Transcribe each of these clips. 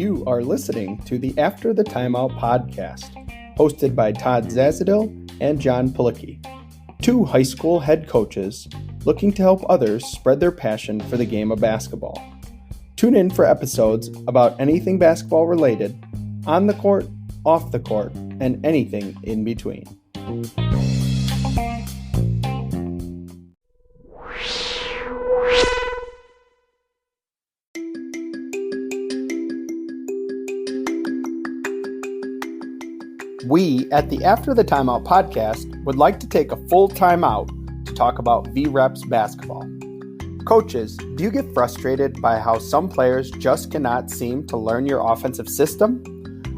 You are listening to the After the Timeout podcast, hosted by Todd Zazadil and Jon Pilecki, two high school head coaches looking to help others spread their passion for the game of basketball. Tune in for episodes about anything basketball related, on the court, off the court, and anything in between. We at the After the Timeout podcast would like to take a full timeout to talk about V-Reps basketball. Coaches, do you get frustrated by how some players just cannot seem to learn your offensive system?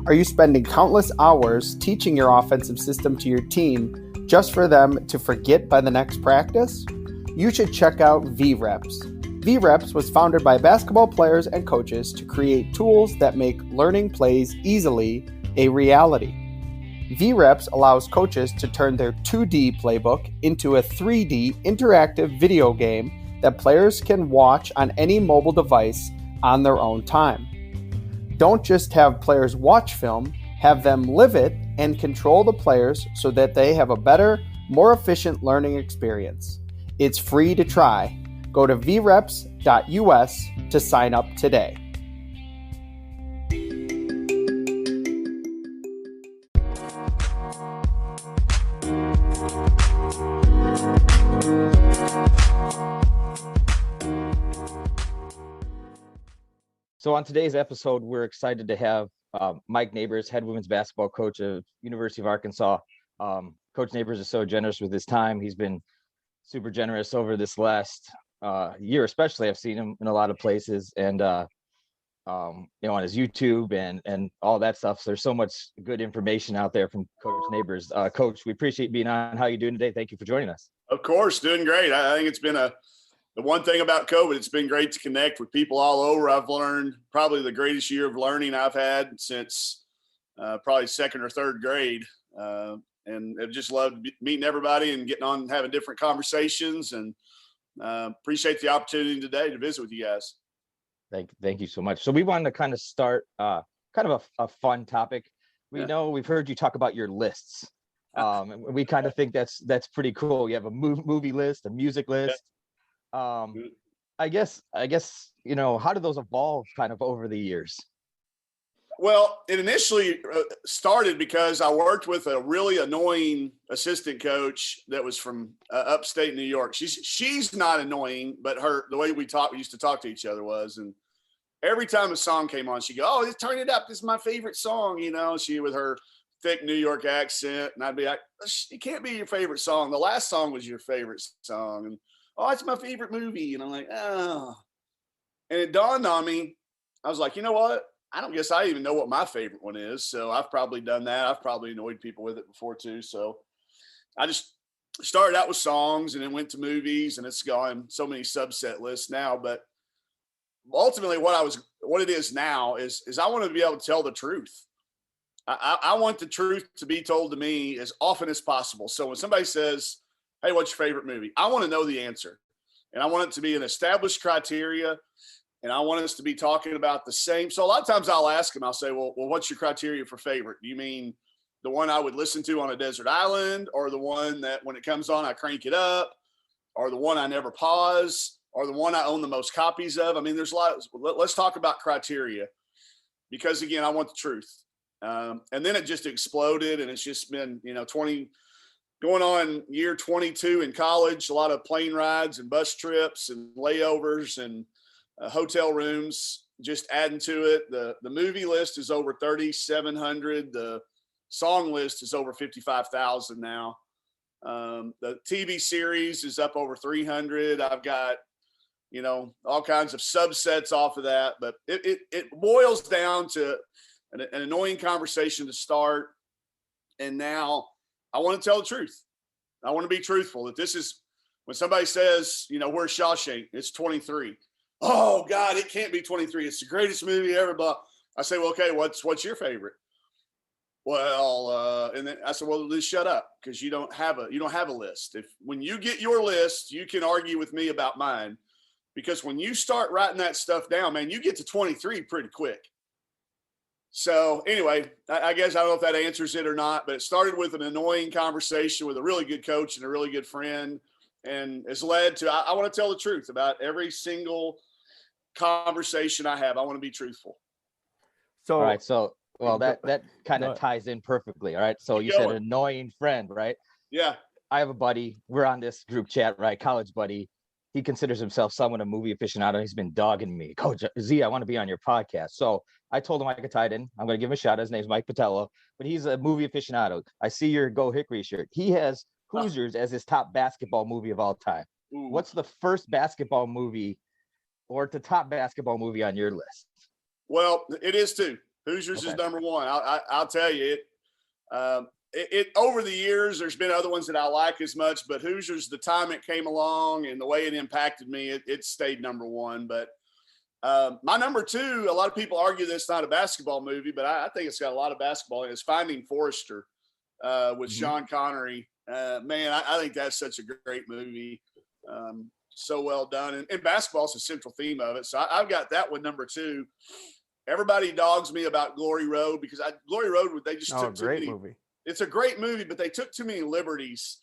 Are you spending countless hours teaching your offensive system to your team just for them to forget by the next practice? You should check out V-Reps. V-Reps was founded by basketball players and coaches to create tools that make learning plays easily a reality. V-Reps allows coaches to turn their 2D playbook into a 3D interactive video game that players can watch on any mobile device on their own time. Don't just have players watch film, have them live it and control the players so that they have a better, more efficient learning experience. It's free to try. Go to vreps.us to sign up today. So on today's episode, we're excited to have Mike Neighbors, head women's basketball coach of University of Arkansas. Coach Neighbors is so generous with his time. He's been super generous over this last year, especially. I've seen him in a lot of places and, on his YouTube and all that stuff. So there's so much good information out there from Coach Neighbors. Coach, we appreciate being on. How are you doing today? Thank you for joining us. Of course, doing great. I think it's been the one thing about COVID, it's been great to connect with people all over. I've learned probably the greatest year of learning I've had since probably second or third grade. And I've just loved meeting everybody and getting on, having different conversations, and appreciate the opportunity today to visit with you guys. Thank you so much. So we wanted to kind of start kind of a fun topic. We know we've heard you talk about your lists. We kind of think that's pretty cool. You have a movie list, a music list. I guess, how did those evolve kind of over the years? Well, it initially started because I worked with a really annoying assistant coach that was from upstate New York. She's not annoying, but the way we used to talk to each other was, and every time a song came on, she'd go, "Oh, turn it up. This is my favorite song." She with her thick New York accent, and I'd be like, "It can't be your favorite song. The last song was your favorite song." And "Oh, it's my favorite movie." And I'm like, "Oh." And it dawned on me. I was like, you know what? I don't guess I even know what my favorite one is. So I've probably done that. I've probably annoyed people with it before too. So I just started out with songs and then went to movies, and it's gone so many subset lists now. But ultimately what it is now is I want to be able to tell the truth. I want the truth to be told to me as often as possible. So when somebody says, "Hey, what's your favorite movie?" I want to know the answer, and I want it to be an established criteria, and I want us to be talking about the same. So a lot of times I'll ask them, I'll say, well, what's your criteria for favorite? Do you mean the one I would listen to on a desert island, or the one that when it comes on, I crank it up, or the one I never pause, or the one I own the most copies of? I mean, there's a lot. Let's talk about criteria, because again, I want the truth. And then it just exploded, and it's just been, going on year 22 in college, a lot of plane rides and bus trips and layovers and hotel rooms, just adding to it. The movie list is over 3,700. The song list is over 55,000 now. The TV series is up over 300. I've got, all kinds of subsets off of that, but it boils down to an annoying conversation to start. And now I want to tell the truth. I want to be truthful, that this is, when somebody says, where's Shawshank? It's 23. Oh God, it can't be 23. It's the greatest movie ever. But I say, well, okay, what's your favorite? Well, and then I said, well, just shut up, because you don't have a list. When you get your list, you can argue with me about mine, because when you start writing that stuff down, man, you get to 23 pretty quick. So anyway, I guess I don't know if that answers it or not, but it started with an annoying conversation with a really good coach and a really good friend, and has led to, I want to tell the truth about every single conversation I have. I want to be truthful. So, All right. So, well, that kind Go of ahead. ties in perfectly. All right. So Keep you said going. annoying friend, right? Yeah. I have a buddy. We're on this group chat, right? College buddy. He considers himself somewhat a movie aficionado. He's been dogging me. Coach Z, I want to be on your podcast. So I told him I could tie it in. I'm going to give him a shout. His name's Mike Patello, but he's a movie aficionado. I see your Go Hickory shirt. He has Hoosiers as his top basketball movie of all time. Ooh. What's the first basketball movie or the top basketball movie on your list? Well, it is too. Hoosiers is number one. I'll tell you it. Over the years, there's been other ones that I like as much, but Hoosiers, the time it came along and the way it impacted me, it stayed number one. But my number two, a lot of people argue that it's not a basketball movie, but I think it's got a lot of basketball in it. It's Finding Forrester with Sean Connery. Man, I think that's such a great movie. So well done. And basketball is the central theme of it. So I've got that one number two. Everybody dogs me about Glory Road because Glory Road, they just took too many. Movie. It's a great movie, but they took too many liberties.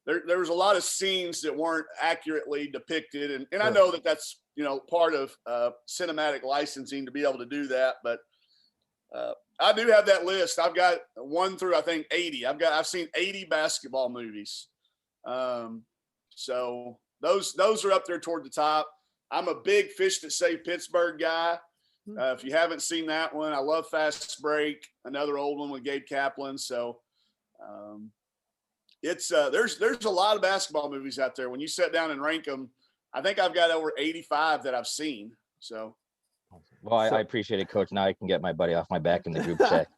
There was a lot of scenes that weren't accurately depicted. And I know that that's, part of cinematic licensing to be able to do that. But I do have that list. I've got 1 through, I think, 80. I've seen 80 basketball movies. So those are up there toward the top. I'm a big Fish That Saved Pittsburgh guy. If you haven't seen that one, I love Fast Break, another old one with Gabe Kaplan. So it's there's a lot of basketball movies out there. When you sit down and rank them, I think I've got over 85 that I've seen. So, well, I appreciate it, Coach. Now I can get my buddy off my back in the group chat.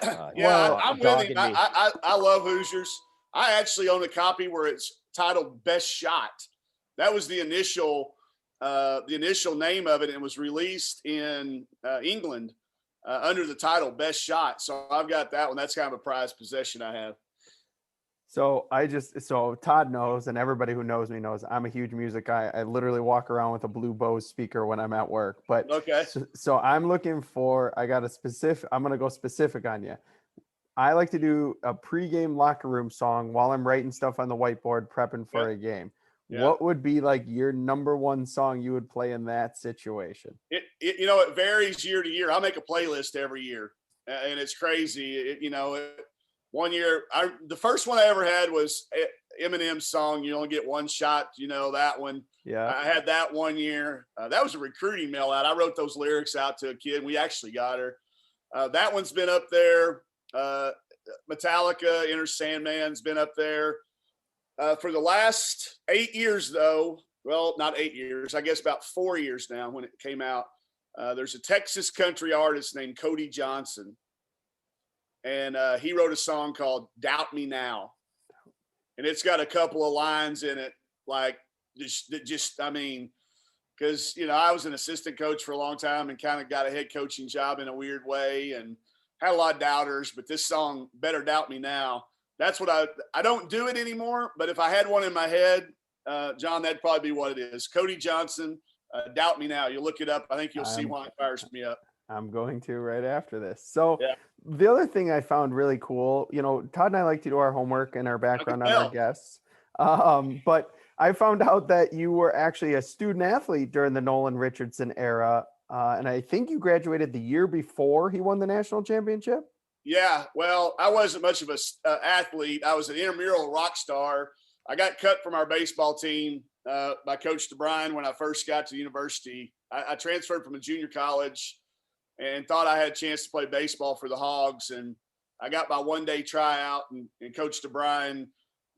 I'm with him. I love Hoosiers. I actually own a copy where it's titled Best Shot. That was the initial name of it, and it was released in England under the title Best Shot. So I've got that one. That's kind of a prized possession I have. So Todd knows, and everybody who knows me knows I'm a huge music guy. I literally walk around with a Blue Bose speaker when I'm at work. But okay. So I'm looking for, I'm going to go specific on you. I like to do a pregame locker room song while I'm writing stuff on the whiteboard, prepping for a game. Yeah. What would be like your number one song you would play in that situation? It varies year to year. I make a playlist every year, and it's crazy. 1 year, the first one I ever had was Eminem's song, You Only Get One Shot. That one. Yeah. I had that 1 year. That was a recruiting mail out. I wrote those lyrics out to a kid, and we actually got her. That one's been up there. Metallica, Enter Sandman's been up there. For the last 8 years, though, well, not 8 years, I guess about 4 years now when it came out, there's a Texas country artist named Cody Johnson. And he wrote a song called Doubt Me Now. And it's got a couple of lines in it, like, because, I was an assistant coach for a long time and kind of got a head coaching job in a weird way and had a lot of doubters. But this song, Better Doubt Me Now, that's what I don't do it anymore. But if I had one in my head, John, that'd probably be what it is. Cody Johnson, Doubt Me Now. You look it up. I think you'll see why it fires me up. I'm going to right after this. So The other thing I found really cool, Todd and I like to do our homework and our background on our guests. But I found out that you were actually a student athlete during the Nolan Richardson era. And I think you graduated the year before he won the national championship. Yeah, well, I wasn't much of an athlete. I was an intramural rock star. I got cut from our baseball team by Coach DeBryan when I first got to university. I transferred from a junior college and thought I had a chance to play baseball for the Hogs. And I got my one-day tryout, and Coach DeBryan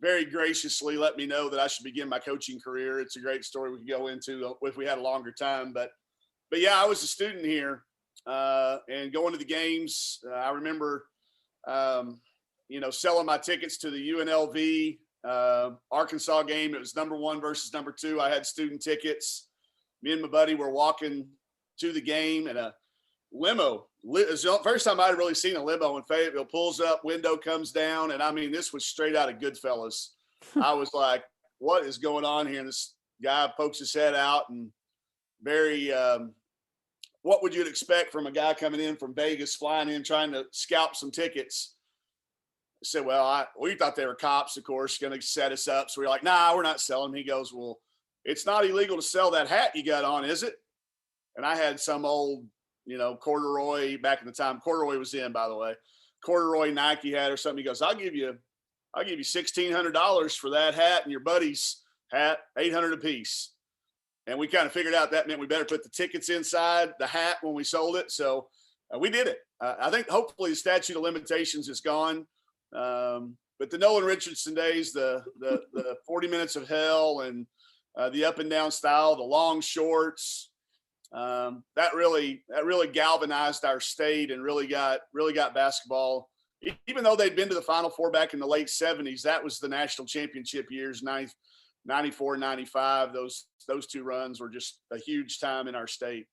very graciously let me know that I should begin my coaching career. It's a great story we could go into if we had a longer time. But yeah, I was a student here. And going to the games, I remember, selling my tickets to the UNLV Arkansas game. It was number 1 versus number 2. I had student tickets. Me and my buddy were walking to the game, and a limo. It was the first time I'd really seen a limo in Fayetteville. Pulls up, window comes down, and this was straight out of Goodfellas. I was like, "What is going on here?" And this guy pokes his head out and very what would you expect from a guy coming in from Vegas, flying in, trying to scalp some tickets? I said, well, we thought they were cops, of course, going to set us up. So we were like, nah, we're not selling. He goes, well, it's not illegal to sell that hat you got on, is it? And I had some old, corduroy, back in the time corduroy was in, by the way, corduroy Nike hat or something. He goes, I'll give you $1,600 for that hat and your buddy's hat, $800 a piece. And we kind of figured out that meant we better put the tickets inside the hat when we sold it. So we did it. I think hopefully the statute of limitations is gone. But the Nolan Richardson days, the 40 minutes of hell and the up and down style, the long shorts, that really galvanized our state and really got basketball. Even though they'd been to the Final Four back in the late 70s, that was the national championship years, 94, 95. Those two runs were just a huge time in our state.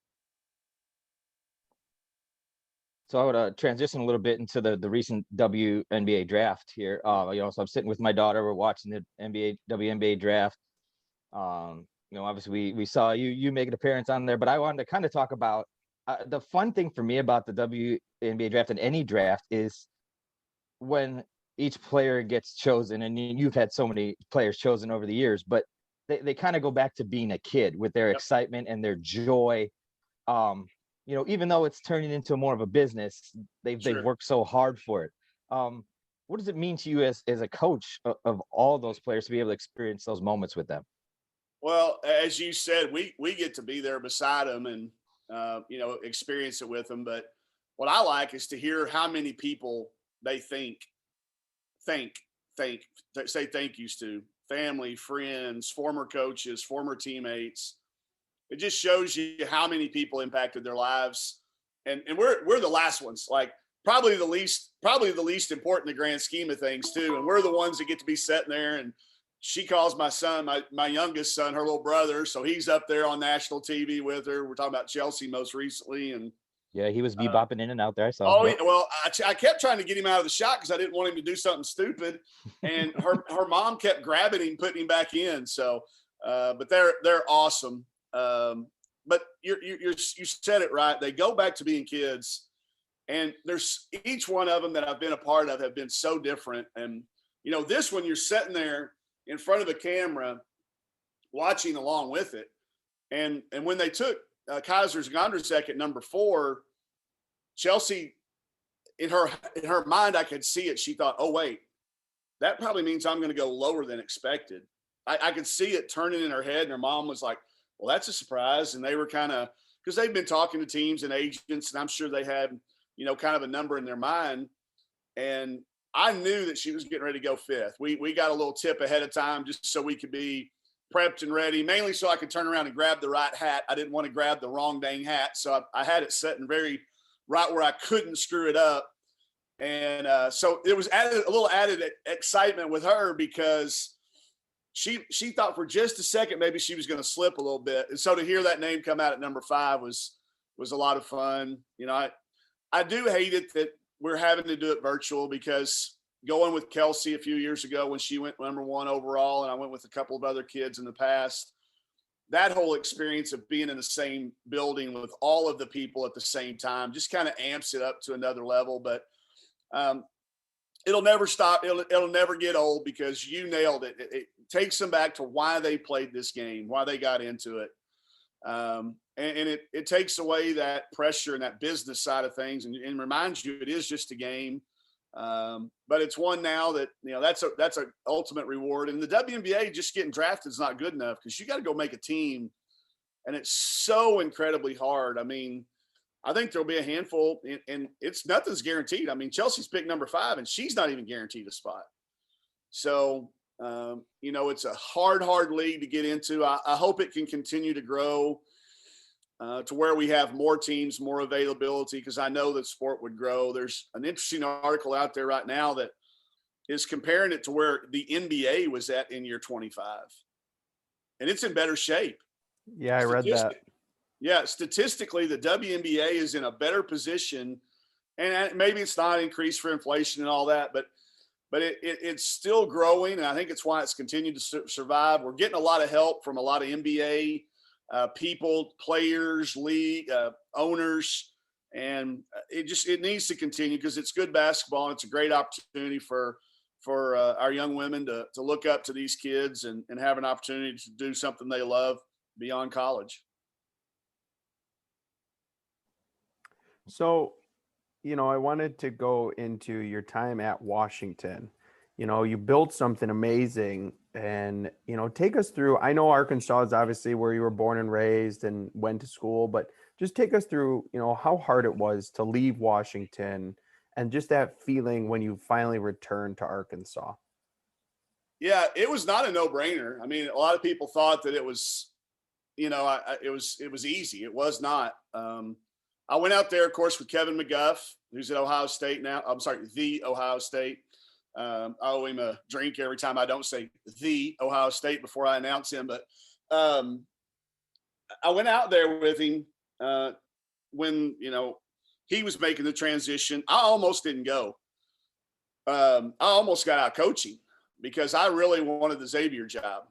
So I would transition a little bit into the recent WNBA draft here. So I'm sitting with my daughter. We're watching the WNBA draft. Obviously we saw you make an appearance on there, but I wanted to kind of talk about the fun thing for me about the WNBA draft and any draft is when each player gets chosen, and you've had so many players chosen over the years, but they kind of go back to being a kid with their excitement and their joy. Even though it's turning into more of a business, they've worked so hard for it. What does it mean to you as a coach of all those players to be able to experience those moments with them? Well, as you said, we get to be there beside them and, experience it with them. But what I like is to hear how many people they say thank yous to: family, friends, former coaches, former teammates. It just shows you how many people impacted their lives. And we're the last ones, like probably the least important in the grand scheme of things too. And we're the ones that get to be sitting there, and she calls my son, my youngest son, her little brother. So he's up there on national TV with her. We're talking about Chelsea most recently. And yeah, he was bebopping in and out there. I saw. Oh, yeah, well, I kept trying to get him out of the shot because I didn't want him to do something stupid. And her mom kept grabbing him, putting him back in. So, but they're awesome. But you said it right. They go back to being kids, and there's each one of them that I've been a part of have been so different. And, this one, you're sitting there in front of a camera watching along with it. And when they took Kaiser's Gondrzek at number 4, Chelsea, in her mind, I could see it. She thought, oh, wait, that probably means I'm going to go lower than expected. I could see it turning in her head. And her mom was like, well, that's a surprise. And they were kind of, because they've been talking to teams and agents, and I'm sure they had, kind of a number in their mind. And I knew that she was getting ready to go 5th. We got a little tip ahead of time just so we could be prepped and ready, mainly so I could turn around and grab the right hat. I didn't want to grab the wrong dang hat. So I had it sitting very right where I couldn't screw it up. And so it was a little added excitement with her because she thought for just a second maybe she was going to slip a little bit. And so to hear that name come out at number 5 was a lot of fun. I do hate it that we're having to do it virtual, because going with Kelsey a few years ago when she went number 1 overall, and I went with a couple of other kids in the past, that whole experience of being in the same building with all of the people at the same time just kind of amps it up to another level. But it'll never stop. It'll never get old, because you nailed it. It takes them back to why they played this game, why they got into it. And it takes away that pressure and that business side of things, and reminds you it is just a game. But it's one now that, that's a ultimate reward. And the WNBA, just getting drafted is not good enough, because you got to go make a team, and it's so incredibly hard. I mean, I think there'll be a handful, and nothing's guaranteed. I mean, Chelsea's picked number 5, and she's not even guaranteed a spot. So, it's a hard league to get into. I hope it can continue to grow to where we have more teams, more availability, because I know that sport would grow. There's an interesting article out there right now that is comparing it to where the NBA was at in year 25. And it's in better shape. Yeah, I read that. Yeah, statistically, the WNBA is in a better position. And maybe it's not increased for inflation and all that, but it's still growing. And I think it's why it's continued to survive. We're getting a lot of help from a lot of NBA people, players, league owners, and it needs to continue because it's good basketball and it's a great opportunity for our young women to look up to these kids and have an opportunity to do something they love beyond college. So, I wanted to go into your time at Washington. You built something amazing and, take us through. I know Arkansas is obviously where you were born and raised and went to school, but just take us through, how hard it was to leave Washington and just that feeling when you finally returned to Arkansas. Yeah, it was not a no-brainer. I mean, a lot of people thought that it was, it was easy. It was not. I went out there, of course, with Kevin McGuff, who's at Ohio State now. I'm sorry, the Ohio State. I owe him a drink every time I don't say the Ohio State before I announce him. But I went out there with him when, he was making the transition. I almost didn't go. I almost got out coaching because I really wanted the Xavier job.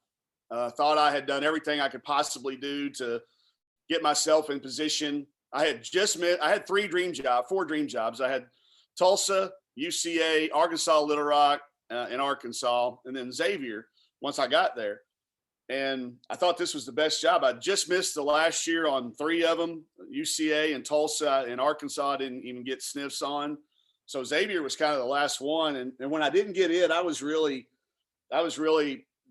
Thought I had done everything I could possibly do to get myself in position. I had four dream jobs. I had Tulsa, UCA, Arkansas, Little Rock, and Arkansas, and then Xavier once I got there. And I thought this was the best job. I just missed the last year on three of them, UCA and Tulsa and Arkansas. I didn't even get sniffs on. So Xavier was kind of the last one. And when I didn't get in, I was really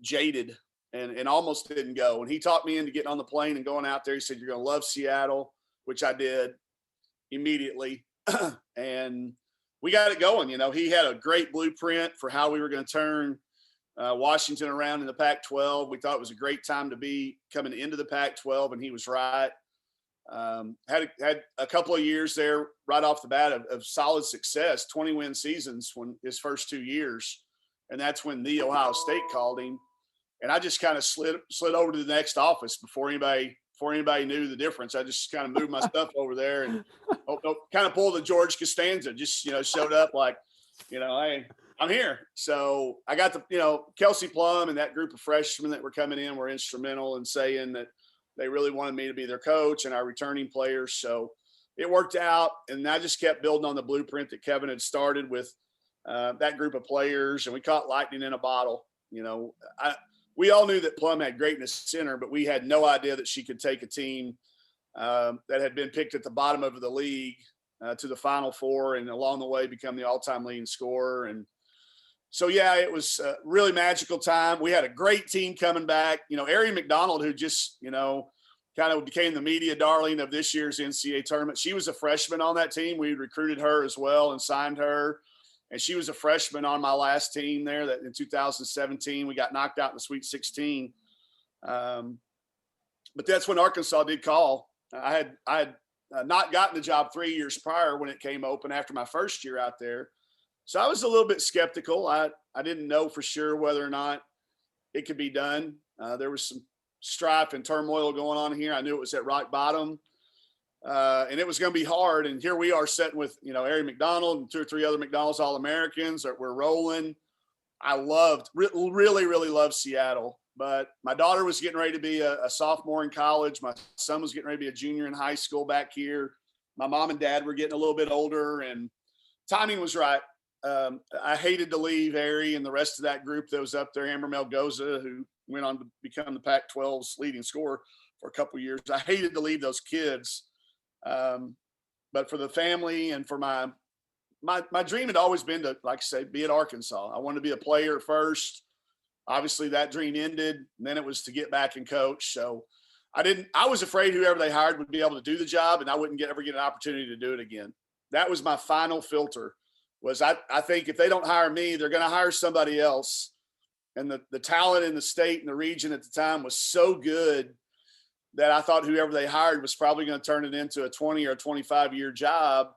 jaded and almost didn't go. And he talked me into getting on the plane and going out there. He said, "You're going to love Seattle," which I did immediately. And we got it going. He had a great blueprint for how we were going to turn Washington around in the Pac-12. We thought it was a great time to be coming into the Pac-12, and he was right. Had a couple of years there right off the bat of solid success, 20-win seasons when his first 2 years, and that's when the Ohio State called him. And I just kind of slid over to the next office before anybody knew the difference. I just kind of moved my stuff over there and kind of pulled the George Costanza, just, showed up like, hey, I'm here. So I got Kelsey Plum and that group of freshmen that were coming in were instrumental in saying that they really wanted me to be their coach and our returning players. So it worked out. And I just kept building on the blueprint that Kevin had started with that group of players. And we caught lightning in a bottle. We all knew that Plum had greatness center, but we had no idea that she could take a team that had been picked at the bottom of the league to the Final Four and along the way become the all-time leading scorer. And so, yeah, it was a really magical time. We had a great team coming back. Ari McDonald, who just, kind of became the media darling of this year's NCAA tournament. She was a freshman on that team. We recruited her as well and signed her. And she was a freshman on my last team there that in 2017, we got knocked out in the Sweet 16. But that's when Arkansas did call. I had not gotten the job 3 years prior when it came open after my first year out there. So I was a little bit skeptical. I didn't know for sure whether or not it could be done. There was some strife and turmoil going on here. I knew it was at rock bottom. And it was going to be hard. And here we are sitting with, Ari McDonald and 2 or 3 other McDonald's All-Americans that were rolling. I really loved Seattle. But my daughter was getting ready to be a sophomore in college. My son was getting ready to be a junior in high school back here. My mom and dad were getting a little bit older, and timing was right. I hated to leave Ari and the rest of that group that was up there, Amber Melgoza, who went on to become the Pac-12's leading scorer for a couple of years. I hated to leave those kids. But for the family and for my dream had always been to, like I say, be at Arkansas. I wanted to be a player first. Obviously that dream ended, and then it was to get back and coach. So I was afraid whoever they hired would be able to do the job and I wouldn't ever get an opportunity to do it again. That was my final filter. Was I think if they don't hire me, they're going to hire somebody else. And the talent in the state and the region at the time was so good that I thought whoever they hired was probably going to turn it into a 20 or 25-year job.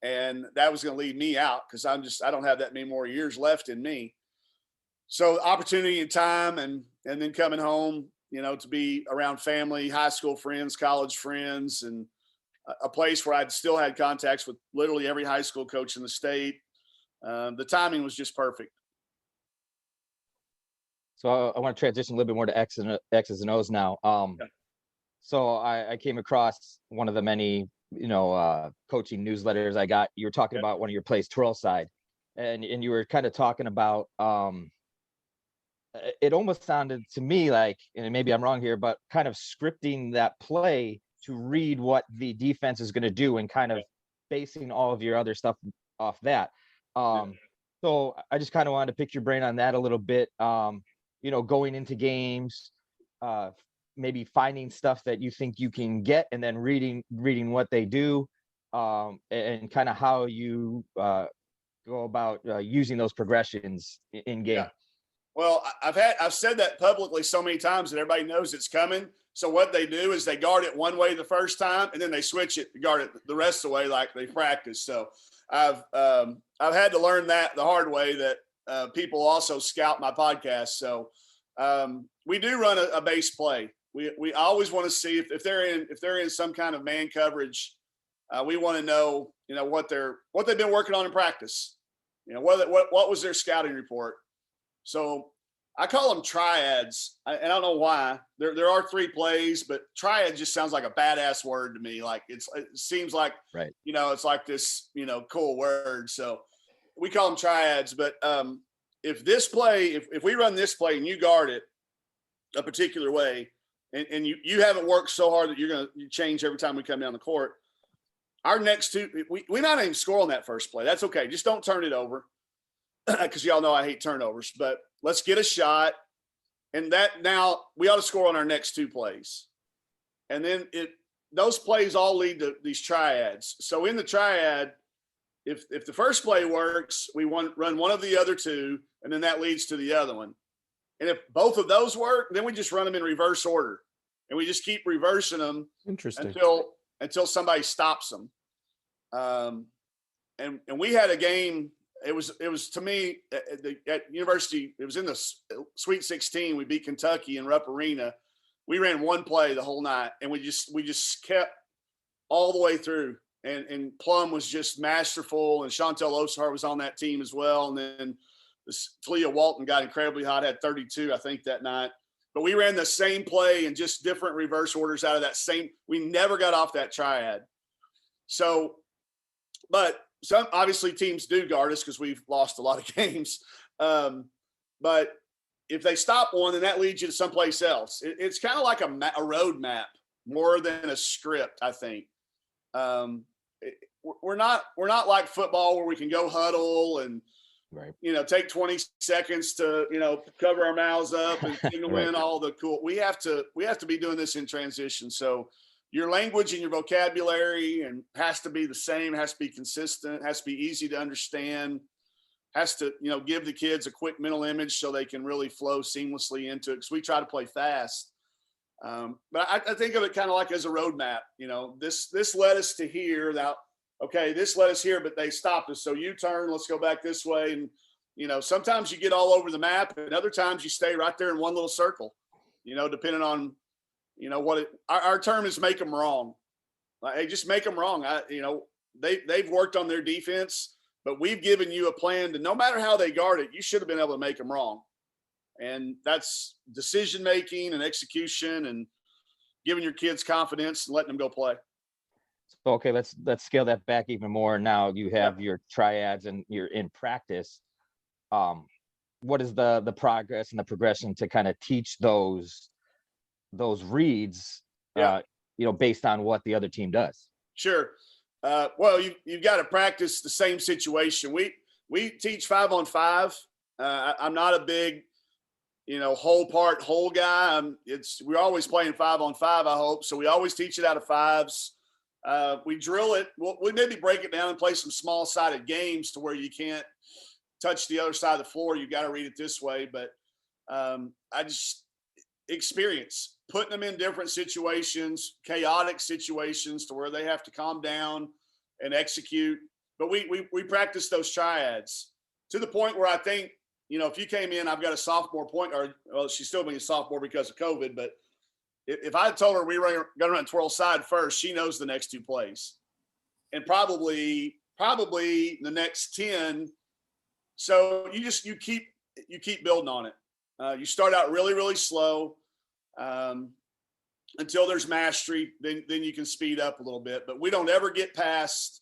And that was going to leave me out because I don't have that many more years left in me. So opportunity and time and then coming home, to be around family, high school friends, college friends, and a place where I'd still had contacts with literally every high school coach in the state. The timing was just perfect. So I want to transition a little bit more to X's and O's now. So I came across one of the many, coaching newsletters I got. You were talking about one of your plays, twirl side, and you were kind of talking about, it almost sounded to me like, and maybe I'm wrong here, but kind of scripting that play to read what the defense is going to do and kind of basing all of your other stuff off that. So I just kind of wanted to pick your brain on that a little bit. Going into games, maybe finding stuff that you think you can get, and then reading what they do, and kind of how you go about using those progressions in game. Yeah. Well, I've said that publicly so many times that everybody knows it's coming. So what they do is they guard it one way the first time, and then they switch it to guard it the rest of the way, like they practice. So I've had to learn that the hard way, that people also scout my podcast. So we do run a base play. We always want to see if they're in some kind of man coverage. We want to know, what they've been working on in practice. What was their scouting report? So I call them triads, and I don't know why. There are 3 plays, but triad just sounds like a badass word to me. Like it seems like, right. It's like this, cool word. So we call them triads. But if we run this play and you guard it a particular way, and you haven't worked so hard that you're going to change every time we come down the court, our next 2, we might not even score on that first play. That's okay. Just don't turn it over. Because y'all know I hate turnovers, but let's get a shot. And that now we ought to score on our next 2 plays. And then those plays all lead to these triads. So in the triad, if the first play works, we run one of the other 2, and then that leads to the other one. And if both of those work, then we just run them in reverse order. And we just keep reversing them until somebody stops them. And we had a game. It was to me at University. It was in the Sweet 16. We beat Kentucky in Rupp Arena. We ran one play the whole night, and we just kept all the way through. And Plum was just masterful, and Chantel Osar was on that team as well. And then Talia Walton got incredibly hot, had 32, I think, that night. But we ran the same play in just different reverse orders out of that same. We never got off that triad. So, but some obviously teams do guard us because we've lost a lot of games. But if they stop one, then that leads you to someplace else. It's kind of like a road map more than a script, I think. We're not like football where we can go huddle and right. Take 20 seconds to cover our mouths up and win all the cool. We have to be doing this in transition. So your language and your vocabulary and has to be the same, has to be consistent, has to be easy to understand, has to, give the kids a quick mental image so they can really flow seamlessly into it. Because we try to play fast. But I think of it kind of like as a roadmap. This led us to here. Now, okay, this led us here, but they stopped us. So you turn, let's go back this way. And, sometimes you get all over the map, and other times you stay right there in one little circle, depending on, our term is make them wrong. Like, hey, just make them wrong. They've worked on their defense, but we've given you a plan to, no matter how they guard it, you should have been able to make them wrong. And that's decision-making and execution and giving your kids confidence and letting them go play. So, okay, let's scale that back even more. Now you have your triads and you're in practice. What is the progress and the progression to kind of teach those reads, based on what the other team does? Sure. Well, you've got to practice the same situation. We teach 5-on-5. I'm not a big, whole guy. We're always playing 5-on-5, I hope. So we always teach it out of 5s. We drill it. We maybe break it down and play some small-sided games to where you can't touch the other side of the floor. You've got to read it this way. But I just experience putting them in different situations, chaotic situations to where they have to calm down and execute. But we practice those triads to the point where I think, if you came in, I've got a sophomore point guard. Well, she's still being a sophomore because of COVID, but if I told her we were going to run twirl side first, she knows the next 2 plays, and probably the next 10. So you keep building on it. You start out really, really slow. until there's mastery, then you can speed up a little bit. But we don't ever get past,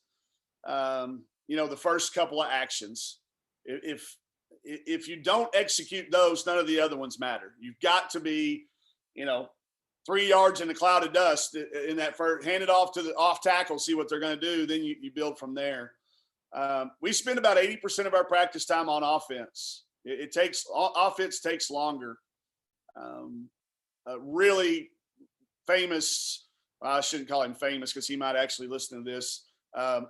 the first couple of actions. If you don't execute those, none of the other ones matter. You've got to be, 3 yards in a cloud of dust in that first, hand it off to the off tackle, see what they're going to do. Then you build from there. We spend about 80% of our practice time on offense. Offense takes longer. Really famous, I shouldn't call him famous because he might actually listen to this,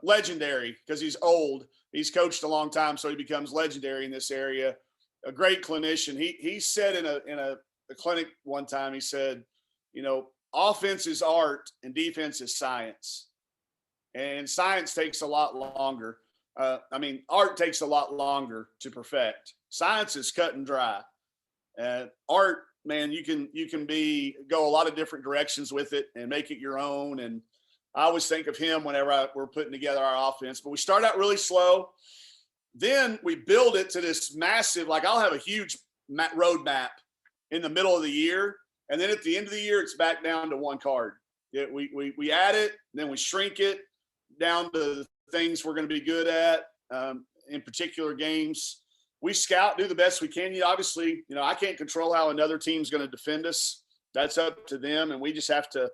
legendary because he's old. He's coached a long time, so he becomes legendary in this area. A great clinician. He said in a clinic one time, he said, offense is art and defense is science. And science takes a lot longer. Art takes a lot longer to perfect. Science is cut and dry. Art, man, you can go a lot of different directions with it and make it your own. And I always think of him whenever we're putting together our offense. But we start out really slow. Then we build it to this massive, like I'll have a huge road map in the middle of the year. And then at the end of the year, it's back down to one card. We add it, then we shrink it down to the things we're going to be good at in particular games. We scout, do the best we can. Obviously, I can't control how another team's going to defend us. That's up to them. And we just have to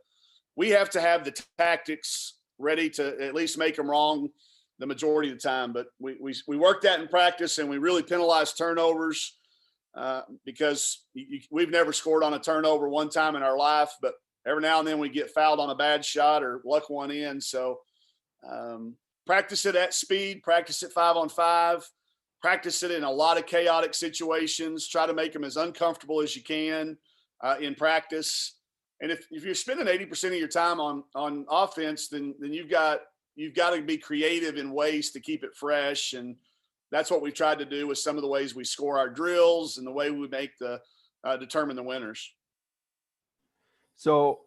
have the tactics ready to at least make them wrong the majority of the time. But we work that in practice, and we really penalize turnovers because we've never scored on a turnover one time in our life, but every now and then we get fouled on a bad shot or luck one in. So practice it at speed, practice it 5-on-5, practice it in a lot of chaotic situations, try to make them as uncomfortable as you can in practice. And if you're spending 80% of your time on offense, then you've got to be creative in ways to keep it fresh. And that's what we've tried to do with some of the ways we score our drills and the way we make determine the winners. So,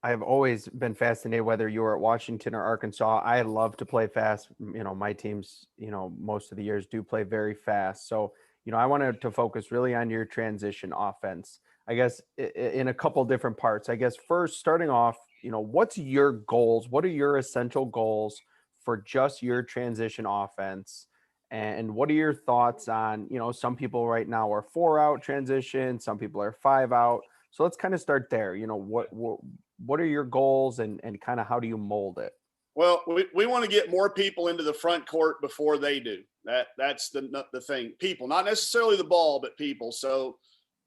I've always been fascinated whether you were at Washington or Arkansas. I love to play fast. My teams, most of the years do play very fast. So, I wanted to focus really on your transition offense, I guess, in a couple different parts. I guess first, starting off, what's your goals? What are your essential goals for just your transition offense? And what are your thoughts on, some people right now are 4-out transition, some people are 5-out. So let's kind of start there. What are your goals and kind of how do you mold it? Well, we want to get more people into the front court before they do. That's the thing. People, not necessarily the ball, but people. So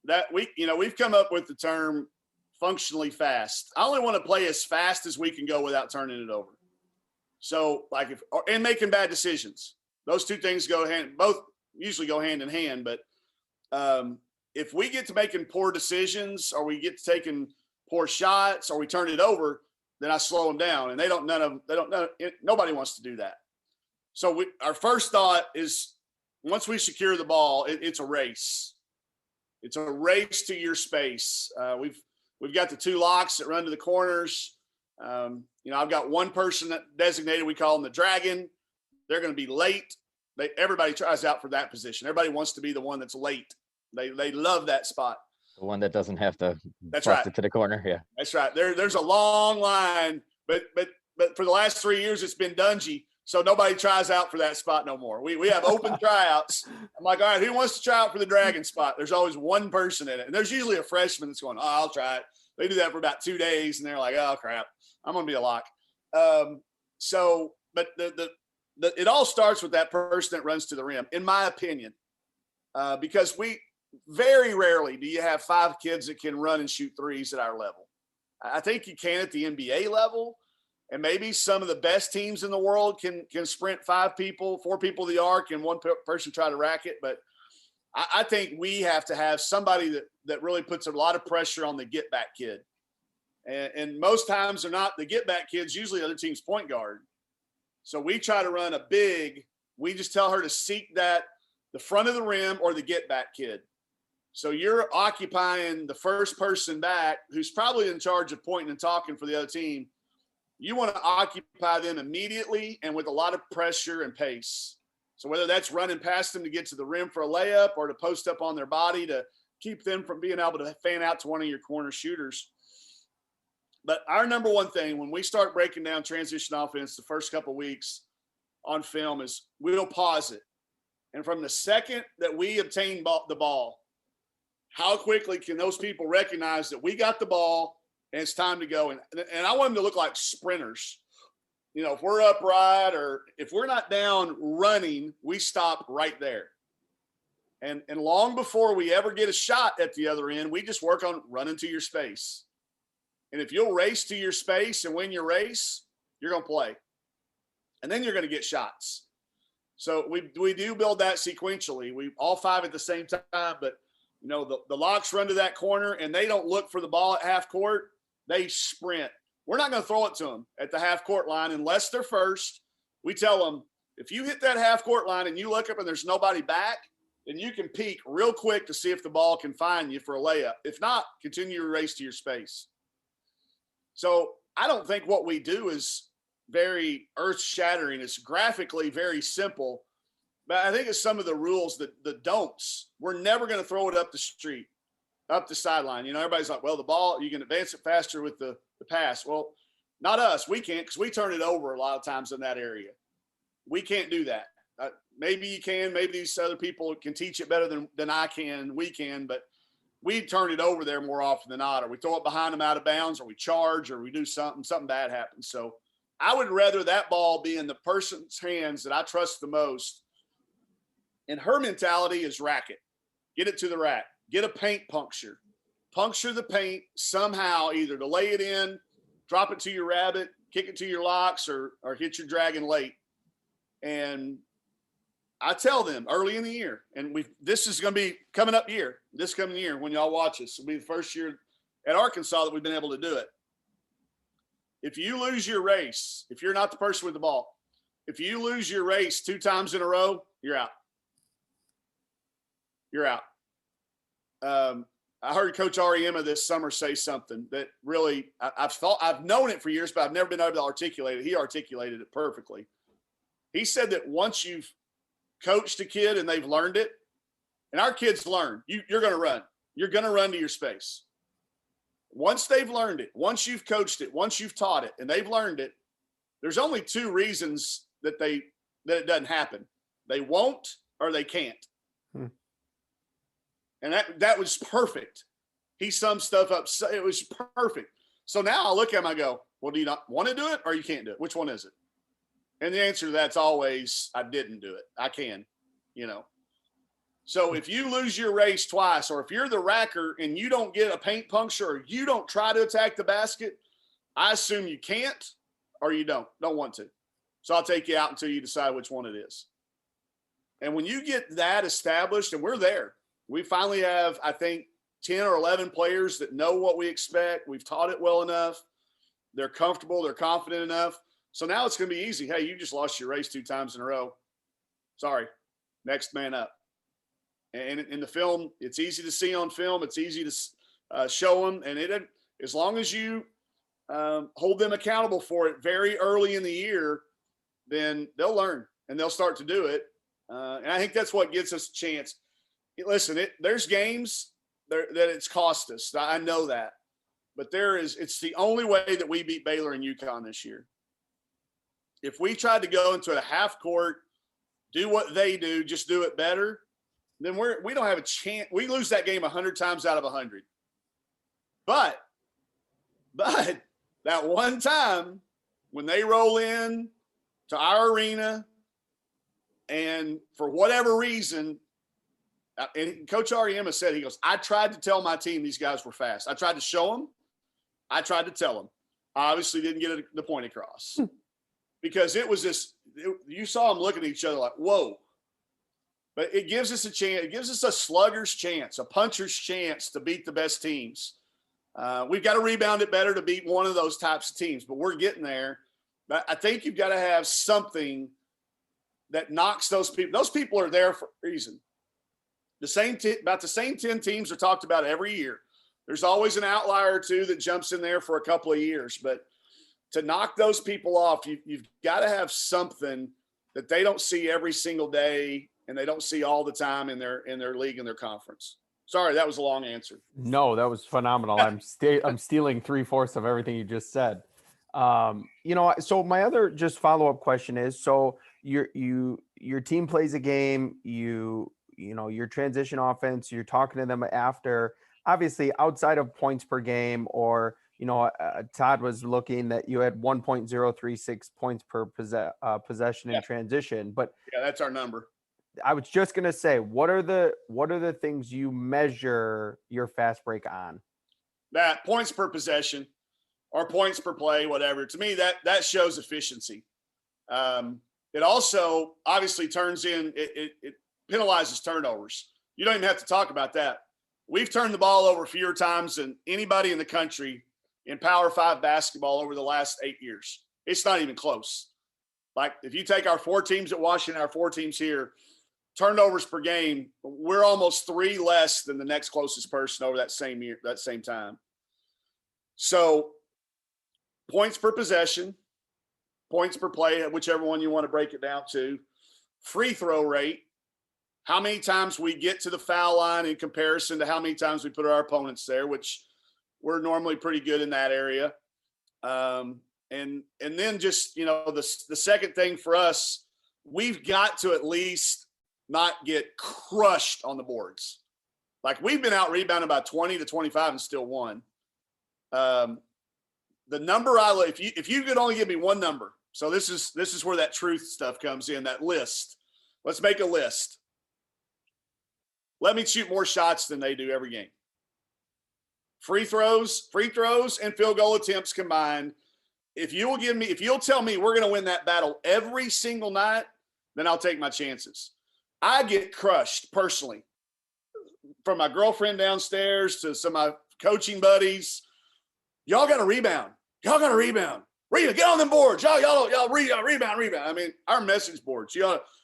that we've come up with the term functionally fast. I only want to play as fast as we can go without turning it over. So and making bad decisions. Those two things usually go hand in hand. But if we get to making poor decisions, or we get to taking poor shots, or we turn it over, then I slow them down. And nobody wants to do that. So our first thought is, once we secure the ball, it's a race. It's a race to your space. We've got the two locks that run to the corners. I've got one person that designated, we call them the dragon. They're going to be late. Everybody tries out for that position. Everybody wants to be the one that's late. They love that spot. The one that doesn't have to bust it to the corner. Yeah, that's right. There's a long line, but for the last 3 years, it's been Dungy. So nobody tries out for that spot no more. We have open tryouts. I'm like, all right, who wants to try out for the dragon spot? There's always one person in it. And there's usually a freshman that's going, I'll try it. They do that for about 2 days, and they're like, oh, crap, I'm going to be a lock. But it all starts with that person that runs to the rim, in my opinion, because very rarely do you have 5 kids that can run and shoot threes at our level. I think you can at the NBA level, and maybe some of the best teams in the world can sprint 4 people to the arc and one person try to rack it. But I think we have to have somebody that really puts a lot of pressure on the get back kid. And most times they're not the get back kids, usually the other team's point guard. So we try to run a big, we just tell her to seek the front of the rim or the get back kid. So you're occupying the first person back who's probably in charge of pointing and talking for the other team. You want to occupy them immediately and with a lot of pressure and pace. So whether that's running past them to get to the rim for a layup or to post up on their body to keep them from being able to fan out to one of your corner shooters. But our number one thing when we start breaking down transition offense the first couple of weeks on film is we'll pause it. And from the second that we obtain the ball, how quickly can those people recognize that we got the ball and it's time to go? And I want them to look like sprinters. You know, if we're upright or if we're not down running, we stop right there. And long before we ever get a shot at the other end, we just work on running to your space. And if you'll race to your space and win your race, you're going to play. And then you're going to get shots. So we do build that sequentially. We all five at the same time, but you know, the locks run to that corner and they don't look for the ball at half court. They sprint. We're not going to throw it to them at the half court line unless they're first. We tell them, if you hit that half court line and you look up and there's nobody back, then you can peek real quick to see if the ball can find you for a layup. If not, continue your race to your space. So I don't think what we do is very earth-shattering. It's graphically very simple. But I think it's some of the rules that the don'ts. We're never going to throw it up the street, up the sideline. You know, everybody's like, well, the ball, you can advance it faster with the pass. Well, not us. We can't because we turn it over a lot of times in that area. We can't do that. Maybe you can. Maybe these other people can teach it better than I can. We can, but we turn it over there more often than not. Or we throw it behind them out of bounds, or we charge, or we do something bad happens. So I would rather that ball be in the person's hands that I trust the most. And her mentality is rack it. Get it to the rack. Get a paint puncture. Puncture the paint somehow, either to lay it in, drop it to your rabbit, kick it to your locks, or hit your dragon late. And I tell them early in the year, and this is going to be coming up year, this coming year when y'all watch us. It'll be the first year at Arkansas that we've been able to do it. If you lose your race, if you're not the person with the ball, if you lose your race 2 times in a row, you're out. You're out. I heard Coach Ariema this summer say something that really I've known it for years, but I've never been able to articulate it. He articulated it perfectly. He said that once you've coached a kid and they've learned it, and our kids learn, you're going to run. You're going to run to your space. Once they've learned it, once you've coached it, once you've taught it, and they've learned it, there's only 2 reasons that it doesn't happen. They won't or they can't. And that was perfect. He summed stuff up. So it was perfect. So now I look at him, I go, well, do you not want to do it or you can't do it? Which one is it? And the answer to that's always, I didn't do it. I can, you know. So if you lose your race twice, or if you're the racker and you don't get a paint puncture, or you don't try to attack the basket, I assume you can't or you don't want to. So I'll take you out until you decide which one it is. And when you get that established, and we're there, we finally have, I think, 10 or 11 players that know what we expect. We've taught it well enough. They're comfortable. They're confident enough. So now it's going to be easy. Hey, you just lost your race 2 times in a row. Sorry. Next man up. And in the film, it's easy to see on film. It's easy to show them. And as long as you hold them accountable for it very early in the year, then they'll learn and they'll start to do it. And I think that's what gets us a chance. Listen, there's games that it's cost us. I know that. But it's the only way that we beat Baylor and UConn this year. If we tried to go into a half court, do what they do, just do it better, then we don't have a chance. We lose that game 100 times out of 100. But that one time when they roll in to our arena and for whatever reason, and Coach Ariema said, he goes, I tried to tell my team these guys were fast. I tried to show them. I tried to tell them. I obviously didn't get the point across because it was you saw them looking at each other like, whoa. But it gives us a chance. It gives us a slugger's chance, a puncher's chance to beat the best teams. We've got to rebound it better to beat one of those types of teams, but we're getting there. But I think you've got to have something that knocks those people. Those people are there for a reason. About the same 10 teams are talked about every year. There's always an outlier or 2 that jumps in there for a couple of years. But to knock those people off, you've got to have something that they don't see every single day and they don't see all the time in their league and their conference. Sorry, that was a long answer. No, that was phenomenal. I'm stealing 3/4 of everything you just said. So my other just follow-up question is, so your team plays a game, your transition offense, you're talking to them after, obviously outside of points per game, or Todd was looking that you had 1.036 points per possession in transition, but yeah, that's our number. I was just gonna say, what are the things you measure your fast break on? That points per possession or points per play, whatever. To me, that shows efficiency. It also obviously turns in it penalizes turnovers. You don't even have to talk about that. We've turned the ball over fewer times than anybody in the country in Power 5 basketball over the last 8 years. It's not even close. Like, if you take our 4 teams at Washington, our 4 teams here, turnovers per game, we're almost 3 less than the next closest person over that same year, that same time. So points per possession, points per play, whichever one you want to break it down to, free throw rate, how many times we get to the foul line in comparison to how many times we put our opponents there, which we're normally pretty good in that area. And then just, the second thing for us, we've got to at least not get crushed on the boards. Like, we've been out rebounded by 20 to 25 and still won. The number if you could only give me one number. So this is where that truth stuff comes in, that list. Let's make a list. Let me shoot more shots than they do every game. Free throws and field goal attempts combined. If you'll tell me we're going to win that battle every single night, then I'll take my chances. I get crushed personally, from my girlfriend downstairs to some of my coaching buddies. Y'all got to rebound. Get on them boards. Y'all rebound. I mean, our message boards.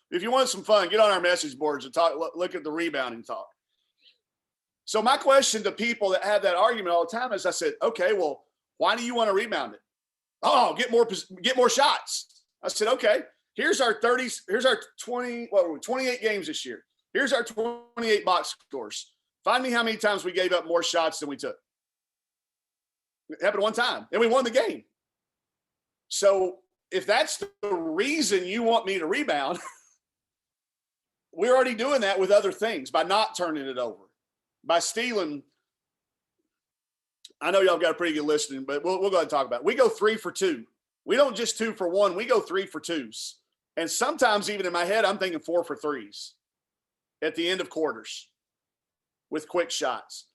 If you want some fun, get on our message boards and talk. Look at the rebounding talk. So my question to people that have that argument all the time is, I said, okay, well, why do you want to rebound it? Oh, get more shots. I said, okay, here's our 28 games this year. Here's our 28 box scores. Find me how many times we gave up more shots than we took. It happened one time, and we won the game. So if that's the reason you want me to rebound, we're already doing that with other things, by not turning it over, by stealing. I know y'all got a pretty good listening, but we'll go ahead and talk about it. We go 3 for 2. We don't just 2 for 1. We go 3 for 2s. And sometimes even in my head, I'm thinking 4 for 3s at the end of quarters with quick shots.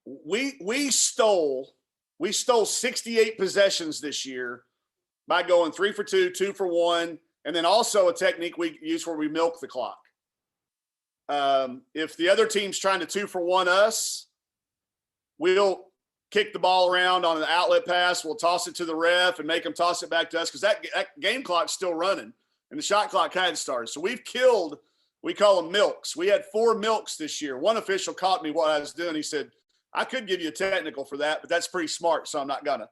We stole 68 possessions this year by going 3 for 2, 2 for 1, and then also a technique we use where we milk the clock. If the other team's trying to 2 for 1 us, we'll kick the ball around on an outlet pass. We'll toss it to the ref and make them toss it back to us, because that game clock's still running and the shot clock hadn't started. So we've killed, we call them milks. We had 4 milks this year. One official caught me what I was doing. He said, I could give you a technical for that, but that's pretty smart, so I'm not gonna.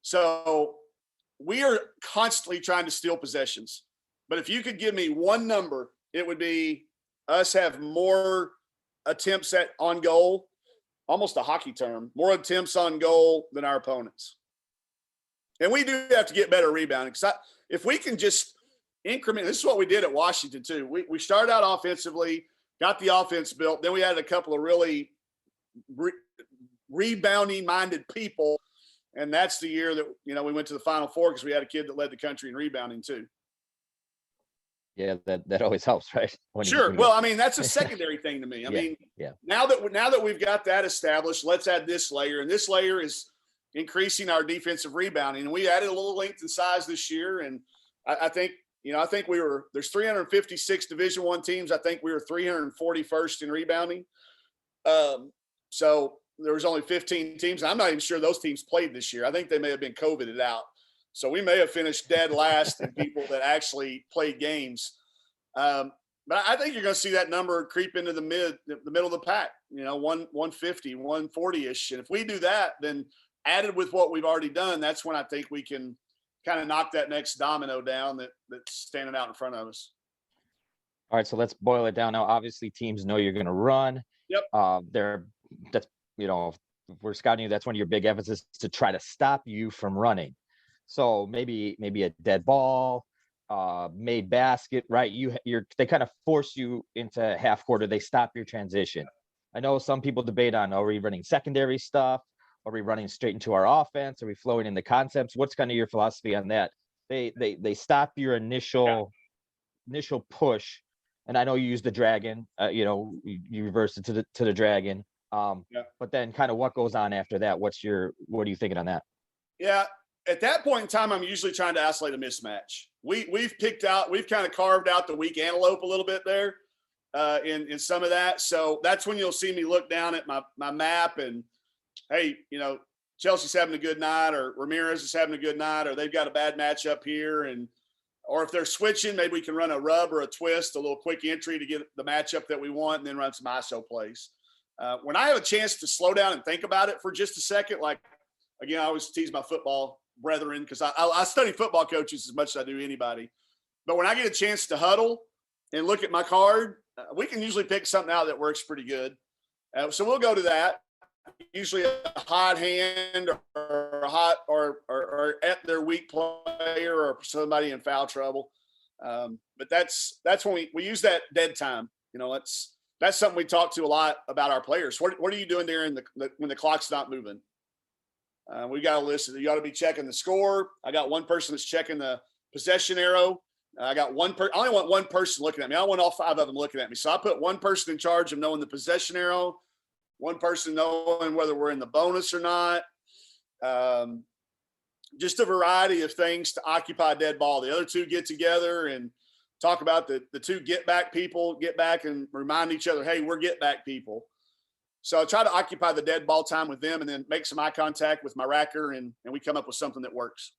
So we are constantly trying to steal possessions. But if you could give me one number, it would be us have more attempts on goal, almost a hockey term, more attempts on goal than our opponents. And we do have to get better rebounding. Because if we can just increment, this is what we did at Washington too. We started out offensively, got the offense built. Then we had a couple of really rebounding-minded people. And that's the year that, we went to the Final Four, because we had a kid that led the country in rebounding too. Yeah, that always helps, right? Sure. Well, I mean, that's a secondary thing to me. I mean, now that we've got that established, let's add this layer. And this layer is increasing our defensive rebounding. And we added a little length and size this year. And I think there's 356 Division I teams. I think we were 341st in rebounding. So there was only 15 teams. I'm not even sure those teams played this year. I think they may have been COVIDed out. So we may have finished dead last in people that actually played games. But I think you're going to see that number creep into the middle of the pack, 150, 140-ish. And if we do that, then added with what we've already done, that's when I think we can kind of knock that next domino down that's standing out in front of us. All right, so let's boil it down now. Obviously, teams know you're going to run. Yep. That's, if we're scouting you, that's one of your big emphasis to try to stop you from running. So maybe a dead ball, made basket, right? They kind of force you into half quarter. They stop your transition. I know some people debate on, are we running secondary stuff? Are we running straight into our offense? Are we flowing into concepts? What's kind of your philosophy on that? They stop your initial push. And I know you use the dragon, you reverse it to the dragon. But then kind of what goes on after that? What are you thinking on that? Yeah. At that point in time, I'm usually trying to isolate a mismatch. We've kind of carved out the weak antelope a little bit there in some of that. So that's when you'll see me look down at my map and, hey, Chelsea's having a good night, or Ramirez is having a good night, or they've got a bad matchup here. Or if they're switching, maybe we can run a rub or a twist, a little quick entry to get the matchup that we want, and then run some ISO plays. When I have a chance to slow down and think about it for just a second, like, again, I always tease my football brethren because I study football coaches as much as I do anybody. But when I get a chance to huddle and look at my card, we can usually pick something out that works pretty good. So we'll go to that. Usually a hot hand or a hot or at their weak player or somebody in foul trouble. But that's when we use that dead time. That's something we talk to a lot about our players. What are you doing there when the clock's not moving? We got to listen. You got to be checking the score. I got one person that's checking the possession arrow. I got I only want one person looking at me. I don't want all five of them looking at me. So I put one person in charge of knowing the possession arrow, one person knowing whether we're in the bonus or not. Just a variety of things to occupy dead ball. The other two get together and talk about the two get back and remind each other, hey, we're get back people. So I try to occupy the dead ball time with them and then make some eye contact with my racker, and we come up with something that works.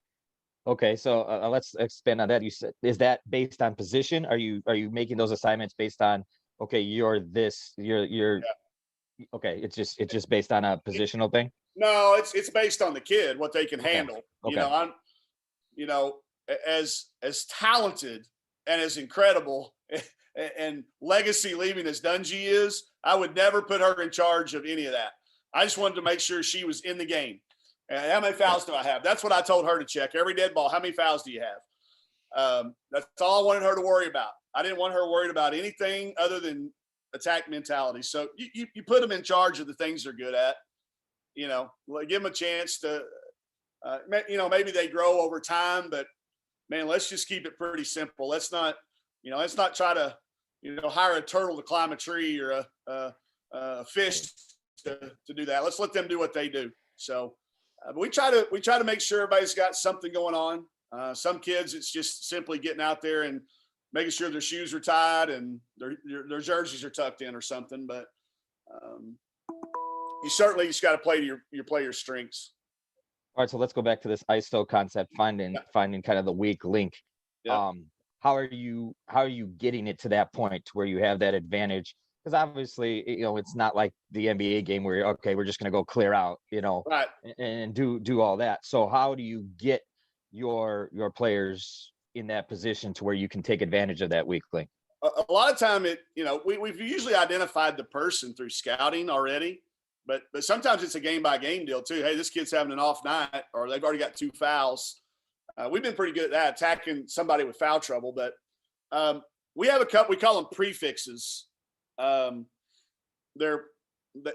Okay, so let's expand on that. You said, is that based on position? Are you making those assignments based on, okay, you're yeah. Okay, it's just based on a positional thing? No, it's based on the kid, what they can handle. Okay. I'm as talented and as incredible and legacy leaving as Dungy is, I would never put her in charge of any of that. I just wanted to make sure she was in the game. And how many fouls do I have? That's what I told her to check. Every dead ball, how many fouls do you have? That's all I wanted her to worry about. I didn't want her worried about anything other than attack mentality. So you put them in charge of the things they're good at. Give them a chance to, maybe they grow over time, but man, let's just keep it pretty simple. Let's not try to, hire a turtle to climb a tree or a fish to do that. Let's let them do what they do. So we try to make sure everybody's got something going on. Some kids, it's just simply getting out there and making sure their shoes are tied and their jerseys are tucked in or something. But you certainly just got to play to your players' strengths. All right, so let's go back to this ISO concept, finding kind of the weak link. Yeah. How are you getting it to that point to where you have that advantage? Because obviously, it's not like the NBA game where we're just going to go clear out, right, and do all that. So how do you get your players in that position to where you can take advantage of that weak link? A lot of time we've usually identified the person through scouting already, but sometimes it's a game by game deal too. Hey, this kid's having an off night, or they've already got 2 fouls. We've been pretty good at that, attacking somebody with foul trouble, but we have a couple, we call them prefixes.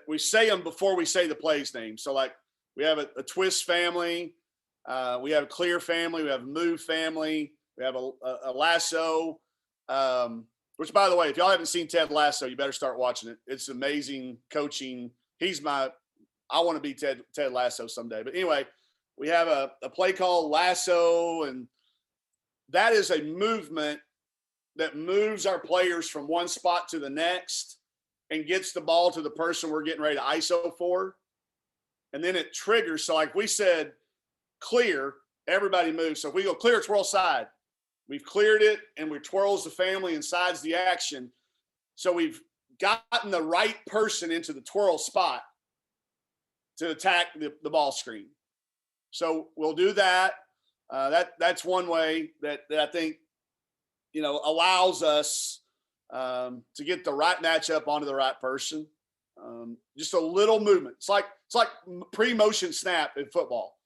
We say them before we say the play's name. So like we have a twist family, we have a clear family, we have a move family, we have a lasso, which by the way, if y'all haven't seen Ted Lasso, you better start watching it. It's amazing coaching. I want to be Ted Lasso someday. But anyway, we have a play called lasso, and that is a movement that moves our players from one spot to the next and gets the ball to the person we're getting ready to ISO for. And then it triggers. So like we said, clear, everybody moves. So if we go clear, twirl side, we've cleared it and we twirls the family and sides the action. So we've gotten the right person into the twirl spot to attack the ball screen. So we'll do that. That's one way that I think, allows us to get the right matchup onto the right person. Just a little movement. It's like pre-motion snap in football.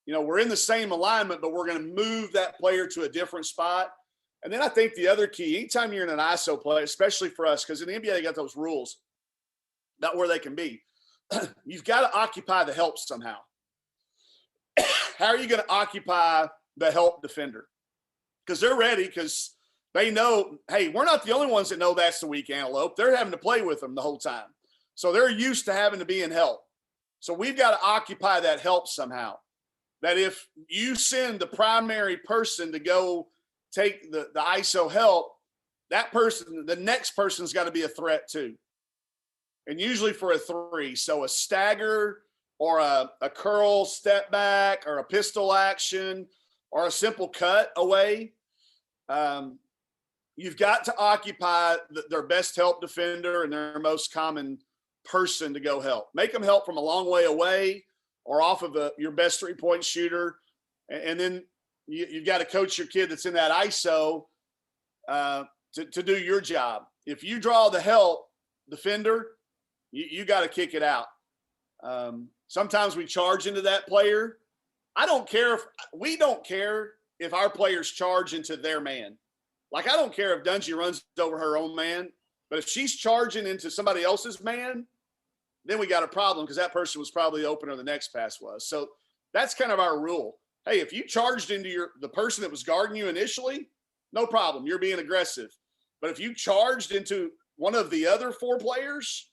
We're in the same alignment, but we're going to move that player to a different spot. And then I think the other key, anytime you're in an ISO play, especially for us, because in the NBA, they got those rules about where they can be. You've got to occupy the help somehow. How are you going to occupy the help defender? Because they're ready, because they know, hey, we're not the only ones that know that's the weak antelope. They're having to play with them the whole time. So they're used to having to be in help. So we've got to occupy that help somehow. That if you send the primary person to go take the ISO help, that person, the next person's got to be a threat too. And usually for a 3. So a stagger or a curl step back or a pistol action or a simple cut away. You've got to occupy their best help defender and their most common person to go help. Make them help from a long way away or off of your best 3-point shooter. And then you've got to coach your kid that's in that ISO to do your job. If you draw the help defender, you got to kick it out. Sometimes we charge into that player. We don't care if our players charge into their man. Like, I don't care if Dungy runs over her own man, but if she's charging into somebody else's man, then we got a problem, because that person was probably the opener the next pass was. So that's kind of our rule. Hey, if you charged into the person that was guarding you initially, no problem. You're being aggressive. But if you charged into one of the other 4 players,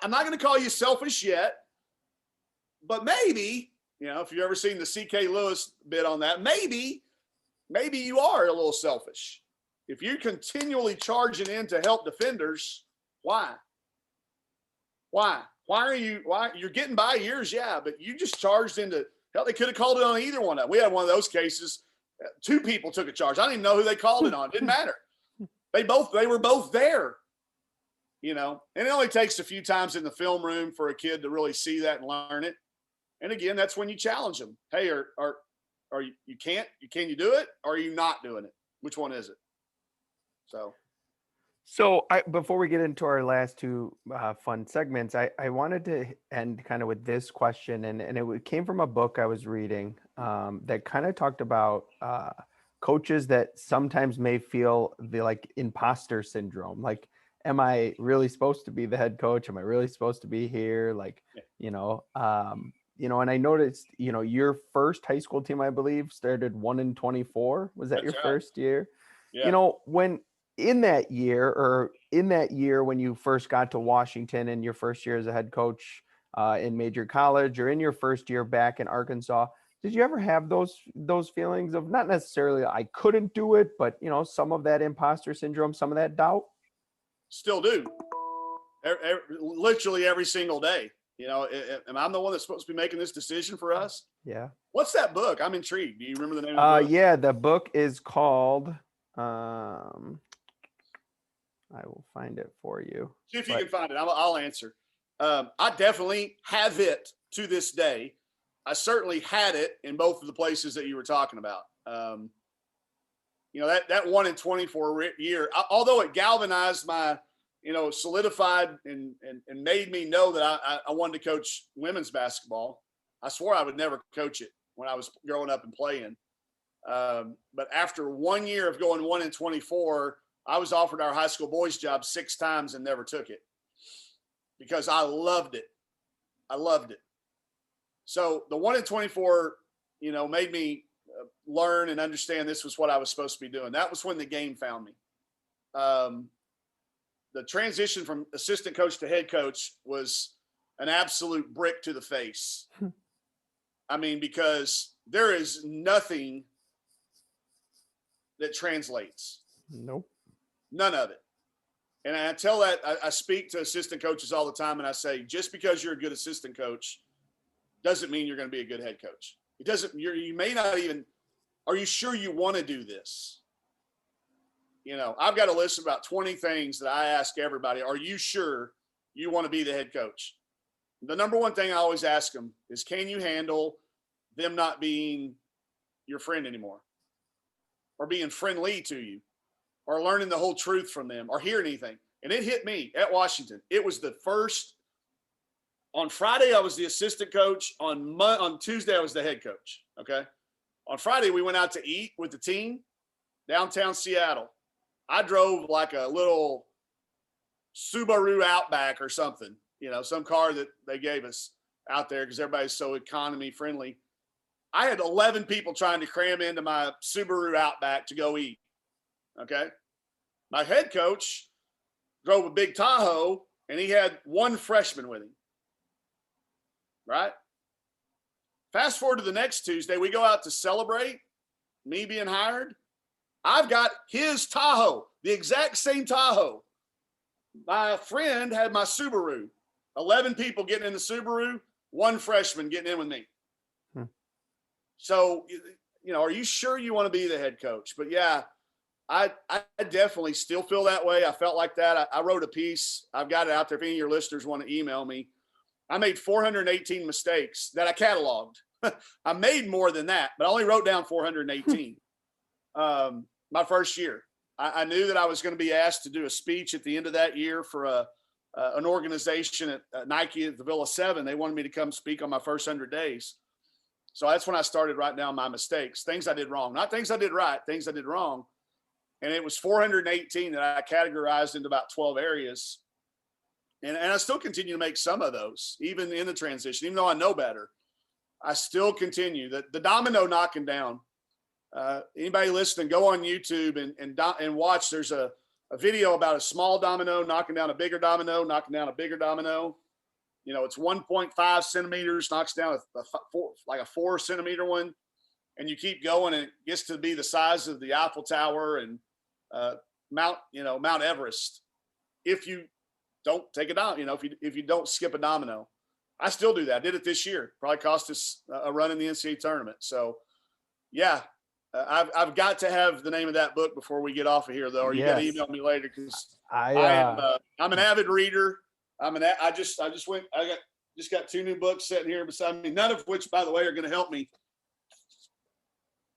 I'm not going to call you selfish yet, but maybe, if you've ever seen the C.K. Lewis bit on that, maybe you are a little selfish. If you're continually charging in to help defenders, why? Why you're getting by years? Yeah, but you just charged into, hell, they could have called it on either one of them. We had one of those cases. 2 people took a charge. I don't even know who they called it on. It didn't matter. They were both there, and it only takes a few times in the film room for a kid to really see that and learn it. And again, that's when you challenge them. Hey, can you do it? Or are you not doing it? Which one is it? So before we get into our last 2 fun segments, I wanted to end kind of with this question, and it came from a book I was reading that kind of talked about coaches that sometimes may feel the imposter syndrome. Like, am I really supposed to be the head coach? Am I really supposed to be here? And I noticed, your first high school team, I believe, started 1-24. Was that your first year? Yeah. When in that year when you first got to Washington in your first year as a head coach in major college, or in your first year back in Arkansas, did you ever have those feelings of, not necessarily I couldn't do it, but some of that imposter syndrome, some of that doubt? Still do. Literally every single day. Am I the one that's supposed to be making this decision for us? Yeah. What's that book? I'm intrigued. Do you remember the name of the book? Yeah, the book is called I will find it for you. See if you can find it. I'll answer. I definitely have it to this day. I certainly had it in both of the places that you were talking about. That 1-24 year, although it galvanized my, solidified and made me know that I wanted to coach women's basketball. I swore I would never coach it when I was growing up and playing. But after 1 year of going 1-24, I was offered our high school boys job 6 times and never took it, because I loved it. So the 1-24, made me learn and understand this was what I was supposed to be doing. That was when the game found me. The transition from assistant coach to head coach was an absolute brick to the face. Because there is nothing that translates. Nope. None of it. And I tell that, I speak to assistant coaches all the time, and I say, just because you're a good assistant coach doesn't mean you're going to be a good head coach. It doesn't, you may not even, are you sure you want to do this? I've got a list of about 20 things that I ask everybody. Are you sure you want to be the head coach? The number one thing I always ask them is, can you handle them not being your friend anymore, or being friendly to you, or learning the whole truth from them, or hearing anything? And it hit me at Washington. It was the first. On Friday, I was the assistant coach. On Tuesday, I was the head coach. Okay. On Friday, we went out to eat with the team downtown Seattle. I drove like a little Subaru Outback or something, some car that they gave us out there because everybody's so economy friendly. I had 11 people trying to cram into my Subaru Outback to go eat. Okay. My head coach drove a big Tahoe and he had one freshman with him. Right. Fast forward to the next Tuesday, we go out to celebrate me being hired. I've got his Tahoe, the exact same Tahoe. My friend had my Subaru. 11 people getting in the Subaru, one freshman getting in with me. So, are you sure you want to be the head coach? But yeah, I definitely still feel that way. I felt like that. I wrote a piece. I've got it out there. If any of your listeners want to email me, I made 418 mistakes that I cataloged. I made more than that, but I only wrote down 418. My first year, I knew that I was going to be asked to do a speech at the end of that year for an organization at Nike at the Villa 7. They wanted me to come speak on my first 100 days. So that's when I started writing down my mistakes, things I did wrong, not things I did right, things I did wrong. And it was 418 that I categorized into about 12 areas. And I still continue to make some of those, even in the transition, even though I know better. I still continue the domino knocking down. Anybody listening, go on YouTube and watch. There's a video about a small domino knocking down a bigger domino, knocking down a bigger domino. It's 1.5 centimeters, knocks down a 4 centimeter one. And you keep going and it gets to be the size of the Eiffel Tower and Mount Everest. If you don't take it down, if you don't skip a domino. I still do that. I did it this year. Probably cost us a run in the NCAA tournament. So, yeah, I've got to have the name of that book before we get off of here, though. Or you got to email me later because I'm an avid reader. I just got 2 new books sitting here beside me, none of which, by the way, are going to help me.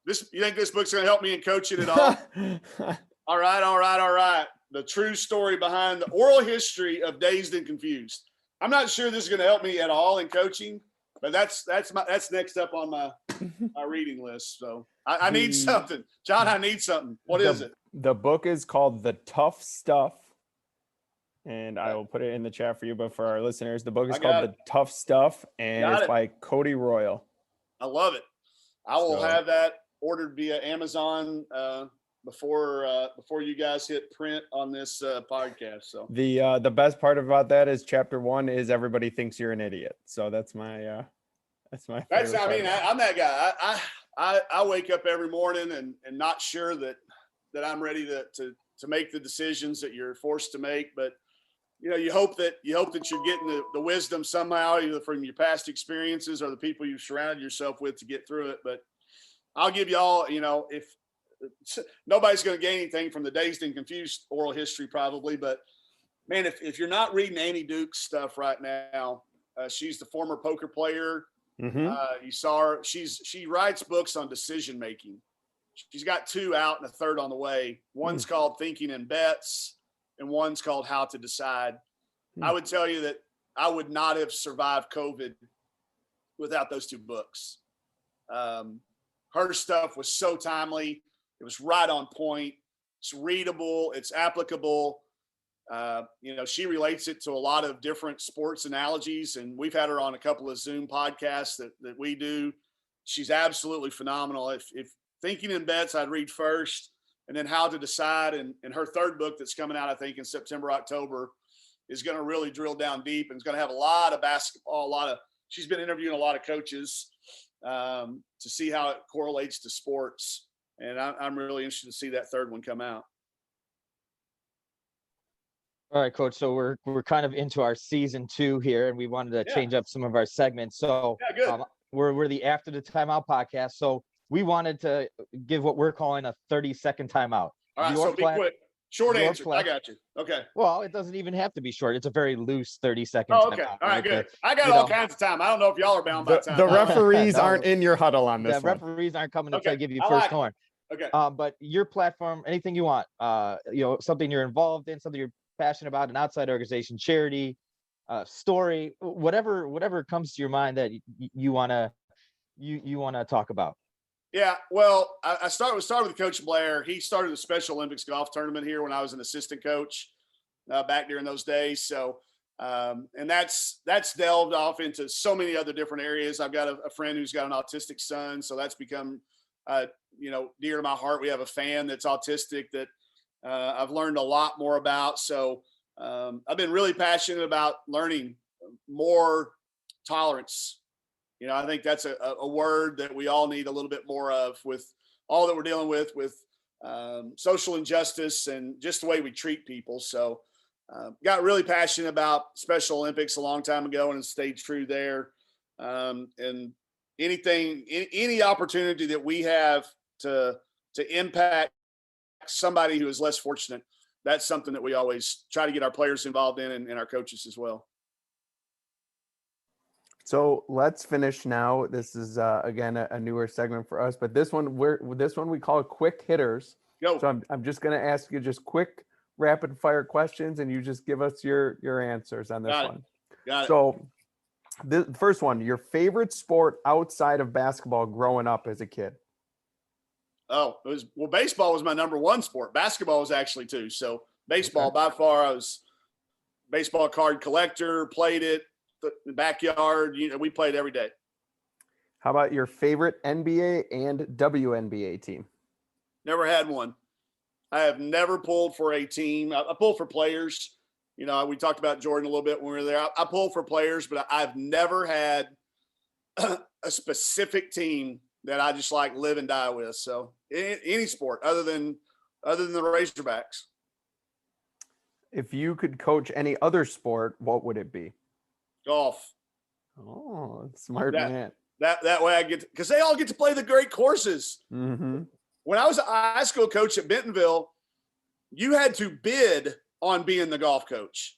You think this book's going to help me in coaching at all? All right. The true story behind the oral history of Dazed and Confused. I'm not sure this is going to help me at all in coaching, but that's next up on my reading list. So I need something, John. I need something. What is it? The book is called The Tough Stuff, and I will put it in the chat for you. But for our listeners, the book is called The Tough Stuff, and it's by Cody Royal. I love it. I will have that ordered via Amazon before you guys hit print on this podcast. So the best part about that is chapter 1 is everybody thinks you're an idiot. So that's my I'm that guy. I wake up every morning and not sure that I'm ready to make the decisions that you're forced to make, but you hope that you're getting the wisdom somehow, either from your past experiences or the people you've surrounded yourself with to get through it. But I'll give you all, if nobody's going to gain anything from the Dazed and Confused oral history probably, but man, if you're not reading Annie Duke's stuff right now, she's the former poker player. Mm-hmm. You saw her. She writes books on decision making. She's got 2 out and a third on the way. One's called Thinking in Bets and one's called How to Decide. I would tell you that I would not have survived COVID without those 2 books. Her stuff was so timely. It was right on point. It's readable. It's applicable. She relates it to a lot of different sports analogies, and we've had her on a couple of Zoom podcasts that we do. She's absolutely phenomenal. If Thinking in Bets, I'd read first, and then How to Decide. And her third book that's coming out, I think, in September, October, is going to really drill down deep and it's going to have a lot of basketball, she's been interviewing a lot of coaches to see how it correlates to sports. And I'm really interested to see that third one come out. All right, Coach. So we're kind of into our season 2 here, and we wanted to change up some of our segments. So we're the After the Timeout podcast. So we wanted to give what we're calling a 30-second timeout. All right, so be quick. Short answer. I got you. Okay. Well, it doesn't even have to be short. It's a very loose 30-second. Oh, okay. All right, good. I got all kinds of time. I don't know if y'all are bound by time. The referees aren't in your huddle on this. The referees aren't coming to give you first horn. Okay. But your platform, anything you want, something you're involved in, something you're passionate about, an outside organization, charity, story, whatever comes to your mind that you want to talk about. Yeah, well, I started with Coach Blair. He started the Special Olympics golf tournament here when I was an assistant coach back during those days. So, and that's delved off into so many other different areas. I've got a friend who's got an autistic son, so that's become, dear to my heart. We have a fan that's autistic that I've learned a lot more about. So I've been really passionate about learning more tolerance. I think that's a word that we all need a little bit more of with all that we're dealing with social injustice and just the way we treat people. So got really passionate about Special Olympics a long time ago and stayed true there. And any opportunity that we have to impact somebody who is less fortunate, that's something that we always try to get our players involved in and our coaches as well. So let's finish now. This is again a newer segment for us, but this one we call quick hitters. Go. So I'm just going to ask you just quick rapid fire questions, and you just give us your answers on this one. Got it. So the first one, your favorite sport outside of basketball growing up as a kid? Oh, baseball was my number one sport. Basketball was actually too. So baseball, by far, I was baseball card collector, played it. The backyard, we played every day. How about your favorite NBA and WNBA team? Never had one. I have never pulled for a team. I pulled for players. We talked about Jordan a little bit when we were there. I pulled for players, but I've never had a specific team that I just like live and die with. So any sport other than the Razorbacks. If you could coach any other sport, what would it be? Golf. Oh, smart man. That way I because they all get to play the great courses. Mm-hmm. When I was a high school coach at Bentonville, you had to bid on being the golf coach.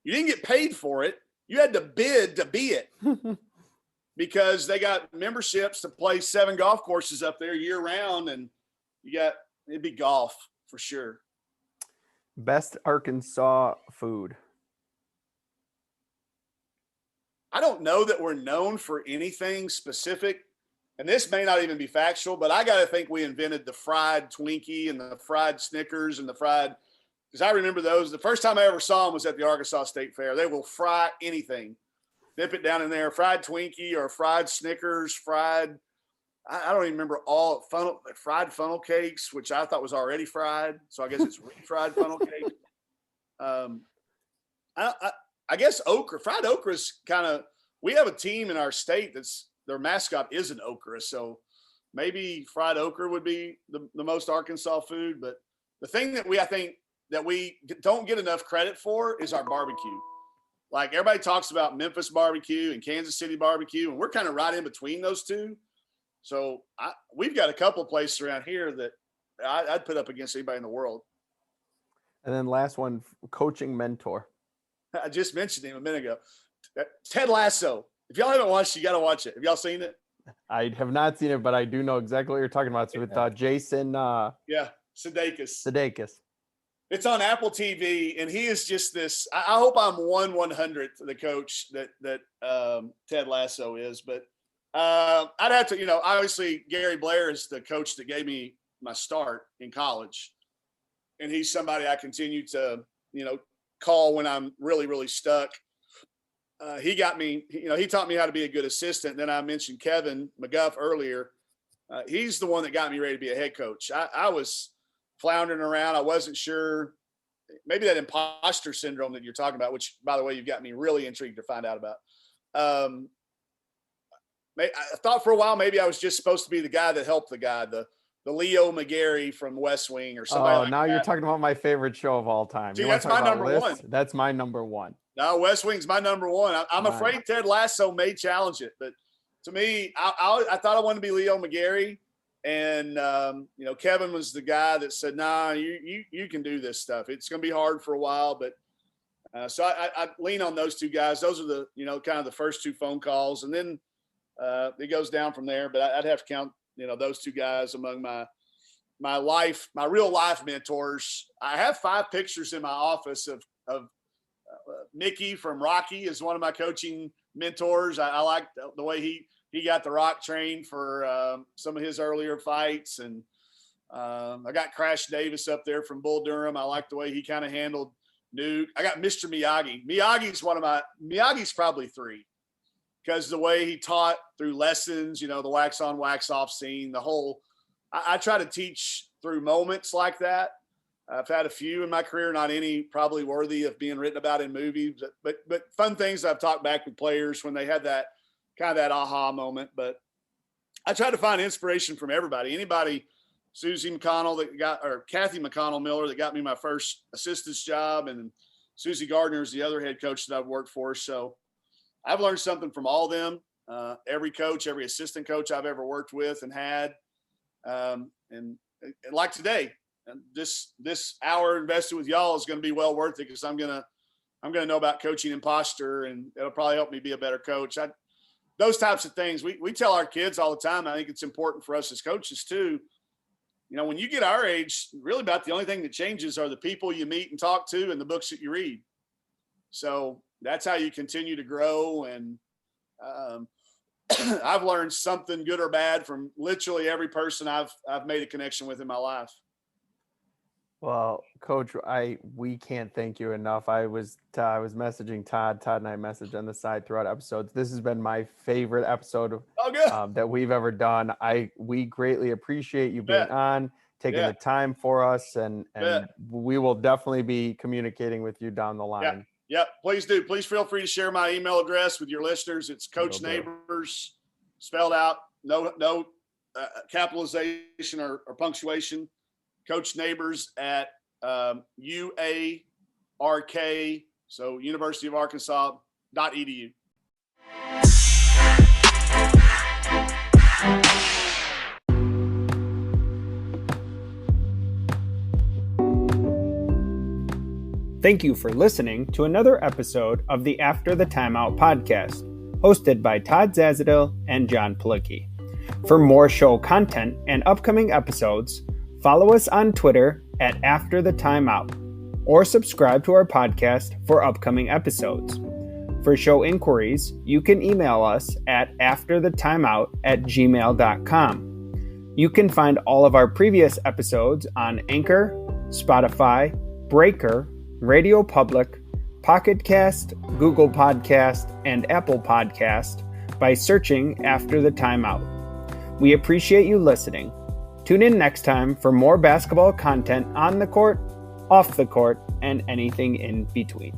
You didn't get paid for it. You had to bid to be it because they got memberships to play 7 golf courses up there year round. And it'd be golf for sure. Best Arkansas food. I don't know that we're known for anything specific, and this may not even be factual, but I got to think we invented the fried Twinkie and the fried Snickers and the fried, because I remember those. The first time I ever saw them was at the Arkansas State Fair. They will fry anything, dip it down in there, fried Twinkie or fried Snickers, fried, I don't even remember fried funnel cakes, which I thought was already fried. So I guess it's refried funnel cake. I guess fried okra is we have a team in our state their mascot is an okra. So maybe fried okra would be the most Arkansas food. But the thing that I think that we don't get enough credit for is our barbecue. Like everybody talks about Memphis barbecue and Kansas City barbecue, and we're kind of right in between those two. So we've got a couple of places around here that I'd put up against anybody in the world. And then last one, coaching mentor. I just mentioned him a minute ago. Ted Lasso. If y'all haven't watched, you got to watch it. Have y'all seen it? I have not seen it, but I do know exactly what you're talking about. It's with Jason. Sudeikis. It's on Apple TV, and he is just this. I hope I'm 1/100th the coach that Ted Lasso is, but I'd have to. Obviously Gary Blair is the coach that gave me my start in college, and he's somebody I continue to call when I'm really, really stuck. He got me, he taught me how to be a good assistant. Then I mentioned Kevin McGuff earlier. He's the one that got me ready to be a head coach. I was floundering around. I wasn't sure. Maybe that imposter syndrome that you're talking about, which, by the way, you've got me really intrigued to find out about. I thought for a while maybe I was just supposed to be the guy that helped the guy, the Leo McGarry from West Wing or somebody like now that. You're talking about my favorite show of all time. See, that's my number one. That's my number one. No, West Wing's my number one. I'm afraid Ted Lasso may challenge it, but to me, I thought I wanted to be Leo McGarry, and Kevin was the guy that said, "Nah, you can do this stuff. It's going to be hard for a while," but so I lean on those two guys. Those are the kind of the first 2 phone calls, and then it goes down from there. But I'd have to count those 2 guys among my my real life mentors. I have 5 pictures in my office of Mickey from Rocky is one of my coaching mentors. I like the way he got the Rock trained for some of his earlier fights. And I got Crash Davis up there from Bull Durham. I like the way he kind of handled Nuke. I got Mr. Miyagi. Miyagi's probably 3, because the way he taught through lessons, the wax on, wax off scene, I try to teach through moments like that. I've had a few in my career, not any probably worthy of being written about in movies, but fun things I've talked back with players when they had that kind of that aha moment. But I try to find inspiration from everybody. Anybody, Susie McConnell or Kathy McConnell Miller that got me my first assistant's job, and Susie Gardner is the other head coach that I've worked for. So I've learned something from all of them. Every coach, every assistant coach I've ever worked with and had, and like today. And this hour invested with y'all is going to be well worth it, because I'm gonna know about coaching imposter, and it'll probably help me be a better coach. Those types of things we tell our kids all the time. I think it's important for us as coaches too. When you get our age, really about the only thing that changes are the people you meet and talk to and the books that you read. So that's how you continue to grow. And I've learned something good or bad from literally every person I've made a connection with in my life. Well, Coach, we can't thank you enough. I was messaging Todd. Todd and I messaged on the side throughout episodes. This has been my favorite episode that we've ever done. We greatly appreciate you being on, taking the time for us, and we will definitely be communicating with you down the line. Yep, please do. Please feel free to share my email address with your listeners. It's Coach Neighbors, spelled out, no capitalization or punctuation. Coach Neighbors at UARK, so University of Arkansas.edu. Thank you for listening to another episode of the After the Timeout podcast, hosted by Todd Zazadil and Jon Palicki. For more show content and upcoming episodes, follow us on Twitter at After the Timeout, or subscribe to our podcast for upcoming episodes. For show inquiries, you can email us at afterthetimeout@gmail.com. You can find all of our previous episodes on Anchor, Spotify, Breaker, Radio Public, Pocket Cast, Google Podcast, and Apple Podcast by searching After the Timeout. We appreciate you listening. Tune in next time for more basketball content on the court, off the court, and anything in between.